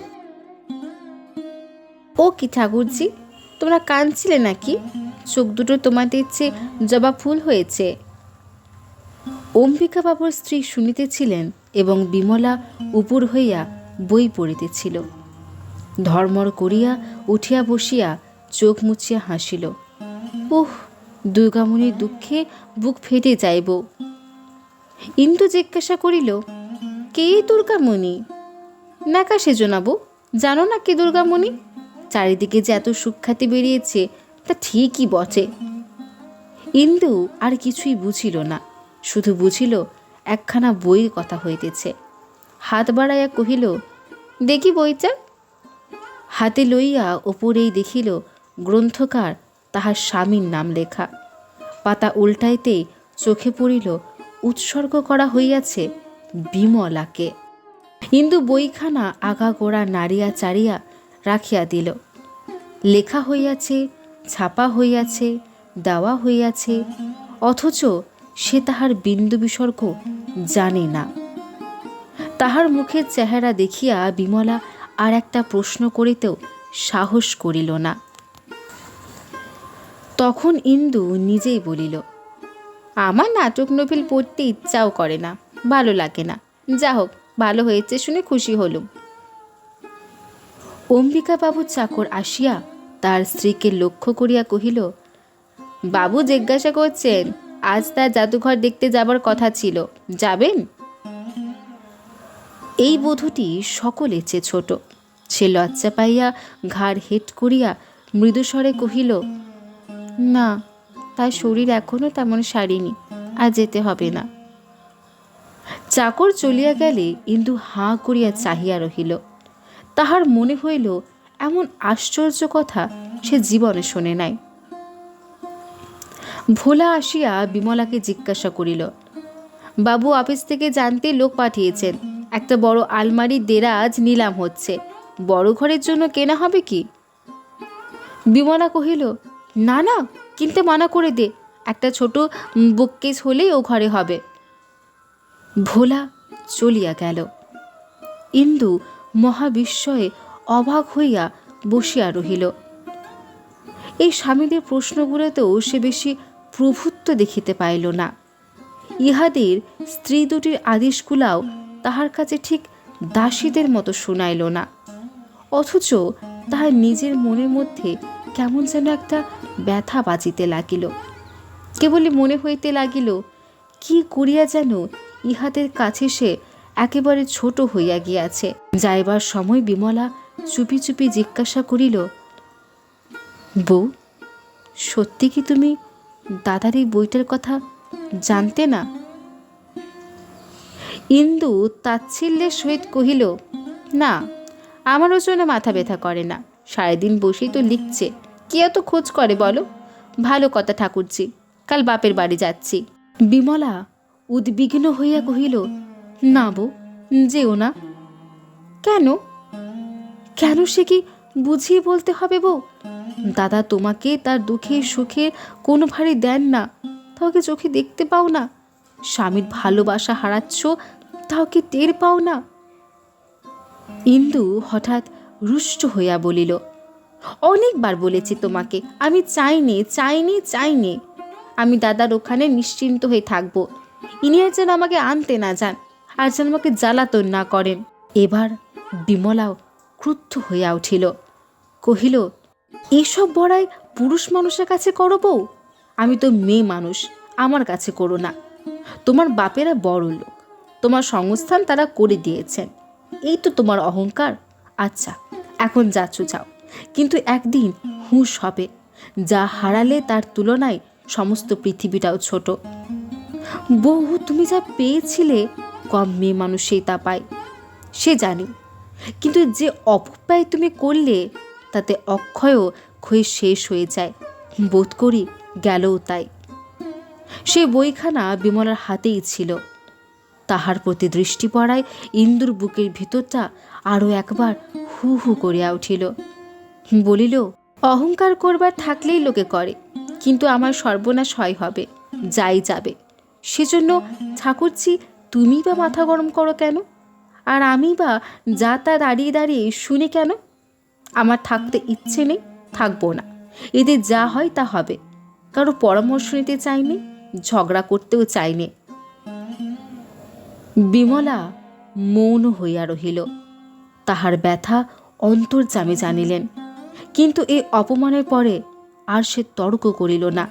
ও কি ঠাকুরজি, তোমরা কাঁদছিলে নাকি? চোখ দুটো তোমাদের চেয়ে জবা ফুল হয়েছে। অম্বিকা বাবুর স্ত্রী শুনিতেছিলেন এবং বিমলা উপর হইয়া বই পড়িতেছিল। ধর্মর করিয়া উঠিয়া বসিয়া চোখ মুছিয়া হাসিল। উহ, দুর্গামণির দুঃখে বুক ফেটে যাইব। ইন্দু জিজ্ঞাসা করিল, কে দুর্গামণি? নাকা সেজনাবো, জানো না কে দুর্গামণি? চারিদিকে যে এত সুখ্যাতি বেরিয়েছে তা ঠিকই বটে। ইন্দু আর কিছুই বুঝিল না, শুধু বুঝিল একখানা বইয়ের কথা হইতেছে। হাত বাড়াইয়া কহিল, দেখি বইটা। হাতে লইয়া ওপরেই দেখিল গ্রন্থকার তাহার স্বামীর নাম লেখা। পাতা উল্টাইতেই চোখে পড়িল উৎসর্গ করা হইয়াছে বিমলাকে। ইন্দু বইখানা আগাগোড়া নাড়িয়া চাড়িয়া রাখিয়া দিল। লেখা হইয়াছে, ছাপা হইয়াছে, দেওয়া হইয়াছে, অথচ সে তাহার বিন্দু বিসর্গ জানে না। তাহার মুখের চেহারা দেখিয়া বিমলা আর একটা প্রশ্ন করিতেও সাহস করিল না। তখন ইন্দু নিজেই বলিল, আমার নাটক নভেল পড়তে ইচ্ছাও করে না, ভালো লাগে না। যা হোক, ভালো হয়েছে শুনে খুশি হলুম। অম্বিকা বাবুর চাকর আসিয়া তার স্ত্রীকে লক্ষ্য করিয়া কহিল, বাবু জিজ্ঞাসা করছেন আজ তার জাদুঘর দেখতে যাবার কথা ছিল, যাবেন? এই বধূটি সকলের চেয়ে ছোট। সে লজ্জা পাইয়া ঘাড় হেট করিয়া মৃদুস্বরে কহিল, না, তার শরীর এখনো তেমন সারেনি, আর যেতে হবে না। চাকর চলিয়া গেলে ইন্দু হাঁ করিয়া চাহিয়া রহিল। তাহার মনে হইল এমন আশ্চর্য কথা সে জীবনে শোনে নাই। ভোলা আসিয়া বিমলাকে জিজ্ঞাসা করিল, বাবু অফিস থেকে জানতে লোক পাঠিয়েছেন, একটা বড় আলমারির দেরাজ নিলাম হচ্ছে, বড় ঘরের জন্য কেনা হবে কি? বিমলা কহিল, না না, কিনতে মানা করে দে, একটা ছোট বুককেস হলেই ও ঘরে হবে। ভোলা চলিয়া গেল। ইন্দু মহাবিস্ময়ে অবাক হইয়া বসিয়া রহিল। এই স্বামীদের প্রশ্নগুলোতেও সে বেশি প্রভুত্ব দেখিতে পাইল না। ইহাদের স্ত্রী দুটির আদেশগুলাও তাহার কাছে ঠিক দাসীদের মতো শুনাইল না। অথচ তাহার নিজের মনের মধ্যে কেমন যেন একটা ব্যথা বাজিতে লাগিল। কেবলই মনে হইতে লাগিল, কি করিয়া যেন ইহাদের কাছে সে একেবারে ছোট হইয়া গিয়াছে। যাইবার সময় বিমলা চুপি চুপি জিজ্ঞাসা করিল, বউ, সত্যি কি তুমি দাদার এই বইটার কথা জানতে না? ইন্দু তাচ্ছিল্যের সহিত কহিল, না, আমারও জন্য মাথা ব্যথা করে না, সারাদিন বসেই তো লিখছে, কে এত খোঁজ করে বলো? ভালো কথা ঠাকুরজি, কাল বাপের বাড়ি যাচ্ছি। বিমলা উদ্বিগ্ন হইয়া কহিল, না বউ, যেও না। কেন? কেন সে কি বুঝিয়ে বলতে হবে বউ? দাদা তোমাকে তার দুঃখে সুখে কোনো ভারী দেন না, তাও কি চোখে দেখতে পাও না? স্বামীর ভালোবাসা হারাচ্ছ, তাও কি টের পাও না? ইন্দু হঠাৎ রুষ্ট হইয়া বলিল, অনেকবার বলেছি তোমাকে, আমি চাইনি চাইনি চাইনি, আমি দাদার ওখানে নিশ্চিন্ত হয়ে থাকবো। ইনি আর যেন আমাকে আনতে না যান, আর যেন আমাকে জ্বালাতন না করেন। এবার বিমলাও ক্রুদ্ধ হইয়া উঠিল, কহিল, এসব বড়াই পুরুষ মানুষের কাছে করো বউ? আমি তো মেয়ে মানুষ, আমার কাছে করো না। তোমার বাপেরা বড় লোক, তোমার সংস্থান তারা করে দিয়েছেন, এই তো তোমার অহংকার। আচ্ছা, এখন যাচ্ছ যাও, কিন্তু একদিন হুঁশ হবে, যা হারালে তার তুলনায় সমস্ত পৃথিবীটাও ছোট। বহু তুমি যা পেয়েছিলে কম মেয়ে মানুষই তা পায়, সে জানি, কিন্তু যে অপব্যয় তুমি করলে তাতে অক্ষয়ও ক্ষয়ে শেষ হয়ে যায়, বোধ করি গেলও তাই। সে বইখানা বিমলার হাতেই ছিল। তাহার প্রতি দৃষ্টি পড়ায় ইন্দুর বুকের ভিতরটা আরও একবার হু হু করিয়া উঠিল। বলিল, অহংকার করবার থাকলেই লোকে করে, কিন্তু আমার সর্বনাশ হয় হবে, যাই যাবে। সেজন্য ঠাকুরজি তুমি বা মাথা গরম করো কেন? আর আমি বা যা তা দাঁড়িয়ে দাঁড়িয়ে শুনি কেন? আমার থাকতে ইচ্ছে নেই, থাকবো না। এদের যা হয় তা হবে। কারো পরামর্শ নিতে চাইনি, ঝগড়া করতেও চাইনি। বিমলা মৌন হইয়া রহিল। তাহার ব্যথা অন্তর্যামী জানিলেন, কিন্তু এই অপমানের পরে আর সে তর্ক করিল না।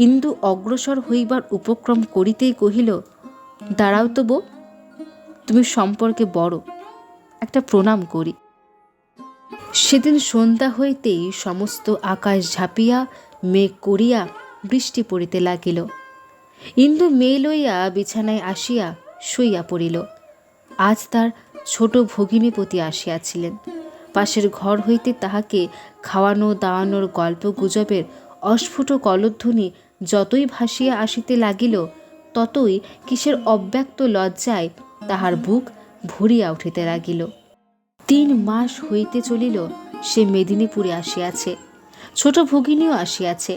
ইন্দু অগ্রসর হইবার উপক্রম করিতেই কহিল, দাঁড়াও তো বউ, তুমি সম্পর্কে বড়, একটা প্রণাম করি। সেদিন সন্ধ্যা হইতেই সমস্ত আকাশ ঝাঁপিয়া মেঘ করিয়া বৃষ্টি পড়িতে লাগিল। ইন্দু মেয়ে লইয়া বিছানায় আসিয়া শুইয়া পড়িল। আজ তার ছোট ভগিনীপতি আসিয়াছিলেন। পাশের ঘর হইতে তাহাকে খাওয়ানো দাওয়ানোর গল্প গুজবের অস্ফুট কলধ্বনি যতই ভাসিয়া আসিতে লাগিল, ততই কিসের অব্যক্ত লজ্জায় তাহার বুক ভরিয়া উঠিতে লাগিল। 3 মাস হইতে চলিল সে মেদিনীপুরে আসিয়াছে, ছোট ভগিনীও আসিয়াছে।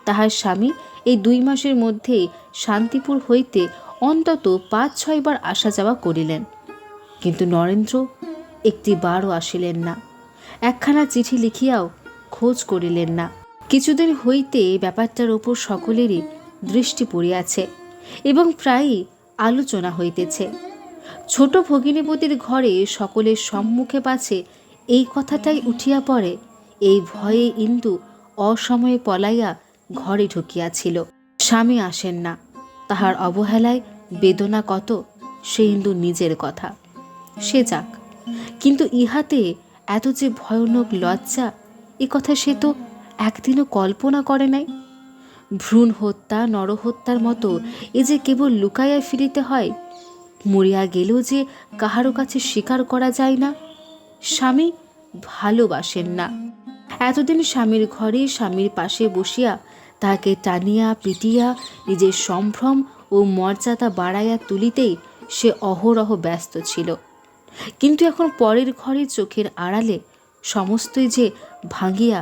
তাহার স্বামী এই 2 মাসের মধ্যেই শান্তিপুর হইতে অন্তত 5-6 বার আসা যাওয়া করিলেন, কিন্তু নরেন্দ্র একটি বারও আসিলেন না। একখানা চিঠি লিখিয়াও খোঁজ করিলেন না। কিছুদিন হইতে ব্যাপারটার ওপর সকলেরই দৃষ্টি পড়িয়াছে এবং প্রায়ই আলোচনা হইতেছে। ছোট ভগিনীপতির ঘরে সকলের সম্মুখে পাছে এই কথাটাই উঠিয়া পড়ে, এই ভয়ে ইন্দু অসময়ে পলাইয়া ঘরে ঢুকিয়াছিল। স্বামী আসেন না, তাহার অবহেলায় বেদনা কত সে ইন্দু নিজের কথা, সে যাক, কিন্তু ইহাতে এত যে ভয়ানক লজ্জা, এ কথা সে তো একদিনও কল্পনা করে নাই। ভ্রূণ হত্যা নরহত্যার মতো এ যে কেবল লুকাইয়া ফিরিতে হয়, মরিয়া গেলেও যে কাহারও কাছে স্বীকার করা যায় না। স্বামী ভালোবাসেন না। এতদিন স্বামীর ঘরে স্বামীর পাশে বসিয়া তাহাকে টানিয়া পিটিয়া নিজের সম্ভ্রম ও মর্যাদা বাড়াইয়া তুলিতেই সে অহরহ ব্যস্ত ছিল, কিন্তু এখন পরের ঘরে চোখের আড়ালে সমস্তই যে ভাঙিয়া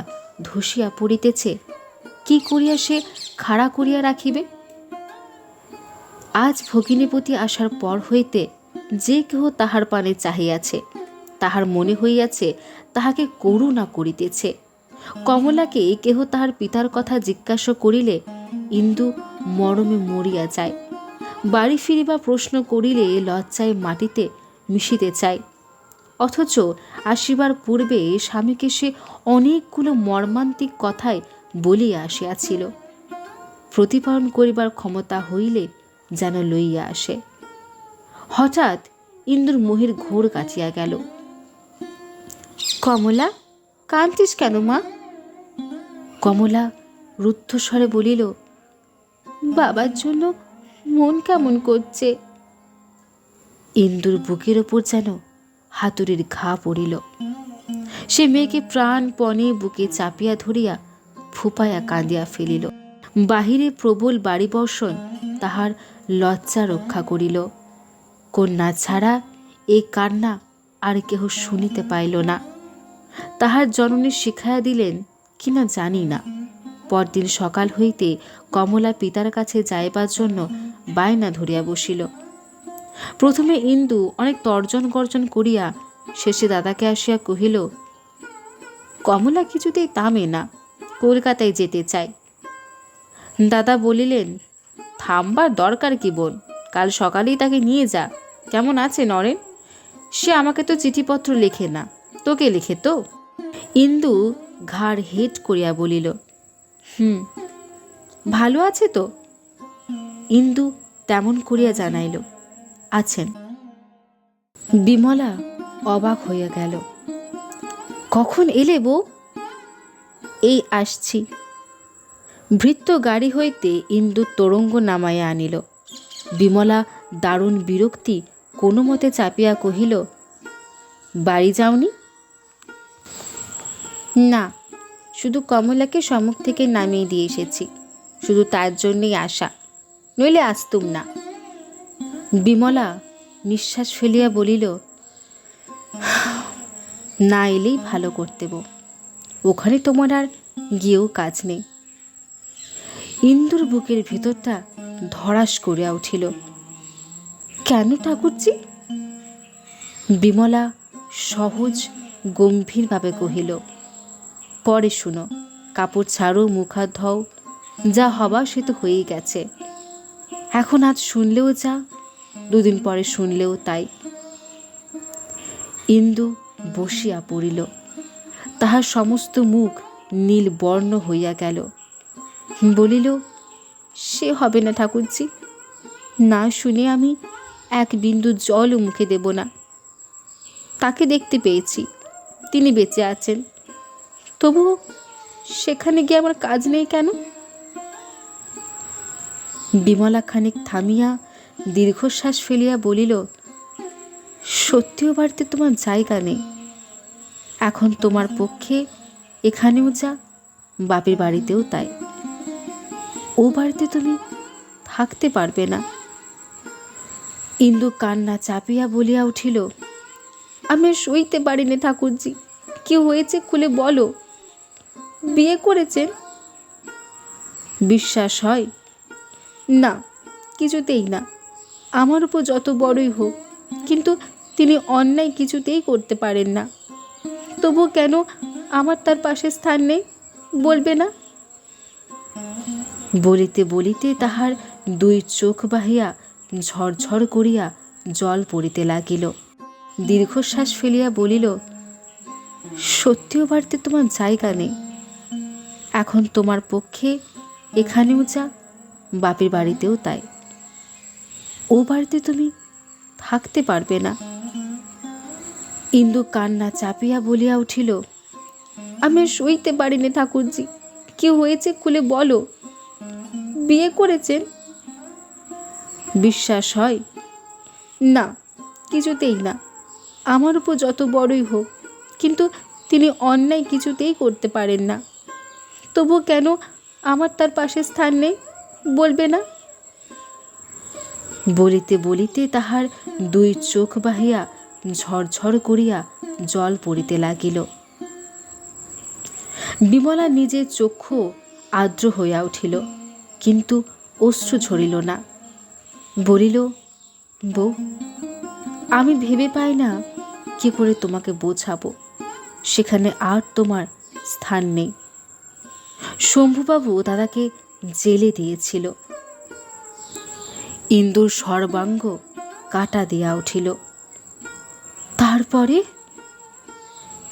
ধসিয়া পড়িতেছে, কি করিয়া সে খাড়া করিয়া রাখিবে? আজ ভগিনীপতি আসার পর হইতে যে কেহ তাহার পানে চাহিয়াছে, তাহার মনে হইয়াছে তাহাকে করুণা করিতেছে। কমলাকে কেহ তাহার পিতার কথা জিজ্ঞাসা করিলে ইন্দু মরমে মরিয়া যায়। বাড়ি ফিরিবা প্রশ্ন করিলে লজ্জায় মাটিতে মিশিতে চায়। অথচ আসিবার পূর্বে স্বামীকে সে অনেকগুলো মর্মান্তিক কথায় বলিয়া আসিয়াছিল। প্রতিপালন করিবার ক্ষমতা হইলে যেন লইয়া আসে। হঠাৎ ইন্দুর মোহের ঘোর কাটিয়া গেল। কমলা, কাঁদছিস কেন মা? কমলা রুদ্ধস্বরে বলিল, বাবার জন্য মন কেমন করছে। ইন্দুর বুকের ওপর যেন হাতুড়ির ঘা পড়িল। সে মেয়েকে প্রাণপণে বুকে চাপিয়া ধরিয়া ফুপাইয়া কাঁদিয়া ফেলিল। বাহিরে প্রবল বাড়ি বর্ষণ তাহার লজ্জা রক্ষা করিল। কন্যা ছাড়া এই কান্না আর কেহ শুনিতে পাইল না। তাহার জননী শিখাইয়া দিলেন কিনা জানি না। পরদিন সকাল হইতে কমলা পিতার কাছে যাইবার জন্য বায়না ধরিয়া বসিল। প্রথমে ইন্দু অনেক তর্জন গর্জন করিয়া শেষে দাদাকে আসিয়া কহিল, কমলা কিছুতেই থামে না, কলকাতায় যেতে চায়। দাদা বলিলেন, থামবার দরকার কি বোন, কাল সকালেই তাকে নিয়ে যা। কেমন আছে নরেন? সে আমাকে তো চিঠিপত্র লেখে না, তোকে লিখে তো? ইন্দু ঘাড় হেট করিয়া বলিল, ভালো আছে তো? ইন্দু তেমন করিয়া জানাইল, আছেন। বিমলা অবাক হইয়া গেল। কখন এলে বউ? এই আসছি। ভৃত্য গাড়ি হইতে ইন্দুর তোরঙ্গ নামাইয়া আনিল। বিমলা দারুণ বিরক্তি কোনো মতে চাপিয়া কহিল, বাড়ি যাওনি? না, শুধু কমলাকে সম্মুখ থেকে নামিয়ে দিয়ে এসেছি, শুধু তার জন্যেই আসা, নইলে আসতুম না। বিমলা নিঃশ্বাস ফেলিয়া বলিল, না এলেই ভালো করতে বউ, ওখানে তোমার আর গিয়েও কাজ নেই। ইন্দুর বুকের ভেতরটা ধড়াস করিয়া উঠিল। কেন ঠাকুরজি? বিমলা সহজ গম্ভীরভাবে কহিল, পরে শুনো, কাপড় ছাড়ো, মুখ হাত ধও, যা হবার সে তো হয়েই গেছে। এখন আজ শুনলেও যা, দুদিন পরে শুনলেও তাই। ইন্দু বসিয়া পড়িল। তাহার সমস্ত মুখ নীল বর্ণ হইয়া গেল। বলিল, সে হবে না ঠাকুরজি, না শুনে আমি এক বিন্দু জলও মুখে দেব না। তাকে দেখতে পেয়েছি, তিনি বেঁচে আছেন, তবুও সেখানে গিয়ে আমার কাজ নেই কেন? বিমলা খানিক থামিয়া দীর্ঘশ্বাস ফেলিয়া বলিল, সত্যিও বাড়িতে তোমার জায়গা নেই। এখন তোমার পক্ষে এখানেও যা, বাপের বাড়িতেও তাই। ও বাড়িতে তুমি থাকতে পারবে না। ইন্দু কান্না চাপিয়া বলিয়া উঠিল, আমি সইতে পারিনি ঠাকুরজি, কি হয়েছে খুলে বলো। বিয়ে করেছেন? বিশ্বাস হয় না, কিছুতেই না। আমার উপর যত বড়ই হোক, কিন্তু তিনি অন্যায় কিছুতেই করতে পারেন না। তবু কেন আমার তার পাশে স্থান নেই, বলবে না? বলিতে বলিতে তাহার দুই চোখ বাহিয়া ঝরঝর করিয়া জল পড়িতে লাগিল। দীর্ঘশ্বাস ফেলিয়া বলিল, সত্যিও বাড়িতে তোমার জায়গা নেই। এখন তোমার পক্ষে এখানেও যা, বাপের বাড়িতেও তাই। ও বাড়িতে তুমি থাকতে পারবে না। ইন্দু কান্না চাপিয়া বলিয়া উঠিল, আমি সইতে পারিনি ঠাকুরজি, কি হয়েছে খুলে বলো। বিয়ে করেছেন? বিশ্বাস হয় না, কিছুতেই না। আমার উপর যত বড়ই হোক, কিন্তু তিনি অন্যায় কিছুতেই করতে পারেন না। তবু কেন আমার তার পাশে স্থান নেই, বলবে না? বলিতে বলিতে তাহার দুই চোখ বাহিয়া ঝরঝর করিয়া জল পড়িতে লাগিল। বিমলা নিজের চক্ষু আর্দ্র হইয়া উঠিল, কিন্তু অশ্রু ঝরিল না। বলিল, বউ, আমি ভেবে পাই না কি করে তোমাকে বোঝাবো, সেখানে আর তোমার স্থান নেই। শম্ভুবাবু দাদাকে জেলে দিয়েছিল। ইন্দুর সর্বাঙ্গ কাটা দিয়া উঠিল। তারপরে?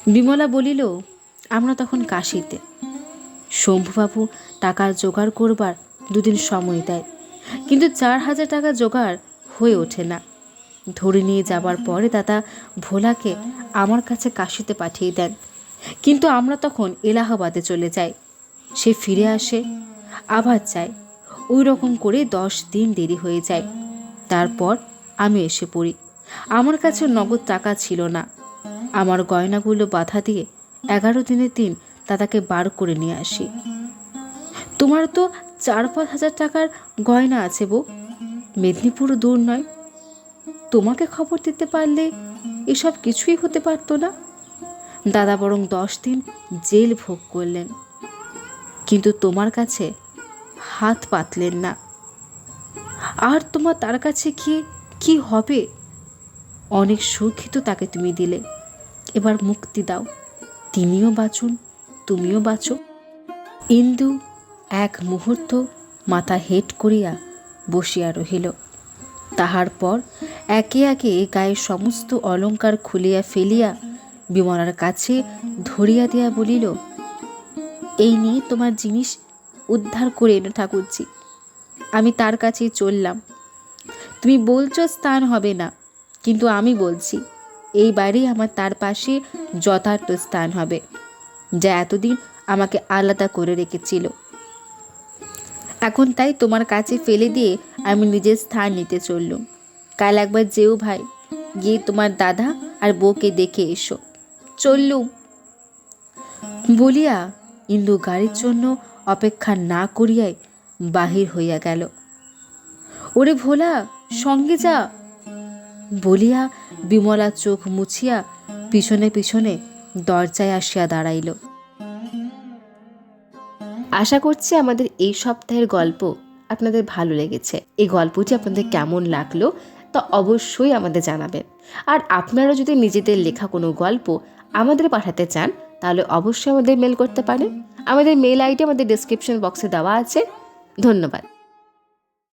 বিমলা বলিল, আমরা তখন কাশিতে। শম্ভুবাবু টাকা জোগাড় করবার দুদিন সময় দেয়, কিন্তু 4,000 টাকা জোগাড় হয়ে ওঠে না। ধরে নিয়ে যাবার পরে দাদা ভোলাকে আমার কাছে কাশিতে পাঠিয়ে দেন, কিন্তু আমরা তখন এলাহাবাদে চলে যাই। সে ফিরে আসে, আবার যায়, ওই রকম করে 10 দিন দেরি হয়ে যায়। তারপর আমি এসে পড়ি। আমার কাছে নগদ টাকা ছিল না। আমার গয়নাগুলো বাধা দিয়ে 11 দিনের দিন দাদাকে বার করে নিয়ে আসি। তোমার তো 4-5 হাজার টাকার গয়না আছে বউ, মেদিনীপুর দূর নয়। তোমাকে খবর দিতে পারলে এসব কিছুই হতে পারতো না। দাদা বরং 10 দিন জেল ভোগ করলেন, কিন্তু তোমার কাছে হাত পাতলেন না। আর তোমার তার কাছে গিয়ে কি হবে? অনেক সুখী তো তাকে তুমি দিলে, এবার মুক্তি দাও, তিনিও বাঁচুন, তুমিও বাঁচো। ইন্দু এক মুহূর্ত মাথা হেট করিয়া বসিয়া রহিল। তাহার পর একে একে গায়ের সমস্ত অলঙ্কার খুলিয়া ফেলিয়া বিমলার কাছে ধরিয়া দিয়া বলিল, এই নিয়ে তোমার জিনিস উদ্ধার করে এনো ঠাকুরজি, আমি তার কাছেই চললাম। তুমি বলছো স্থান হবে না, কিন্তু আমি বলছি এই বাড়ি আমার তার পাশে যথার্থ স্থান হবে, যা এতদিন আমাকে আলাদা করে রেখেছিল। এখন তাই তোমার কাছে ফেলে দিয়ে আমি নিজের স্থান নিতে চললুম। কাল একবার যেও ভাই, গিয়ে তোমার দাদা আর বউকে দেখে এসো। চললুম বলিয়া ইন্দু গাড়ির জন্য অপেক্ষা না করিয়াই বাহির হইয়া গেল। ওরে ভোলা, সঙ্গে যা বলিয়া বিমলা চোখ মুছিয়া পিছনে পিছনে দরজায় আসিয়া দাঁড়াইল। আশা করছি আমাদের এই সপ্তাহের গল্প আপনাদের ভালো লেগেছে। এই গল্পটি আপনাদের কেমন লাগলো তা অবশ্যই আমাদের জানাবেন। আর আপনারা যদি নিজেদের লেখা কোনো গল্প আমাদের পাঠাতে চান তাহলে অবশ্যই আমাদের মেল করতে পারেন। আমাদের মেল আইডি আমাদের ডেসক্রিপশন বক্সে দেওয়া আছে। ধন্যবাদ।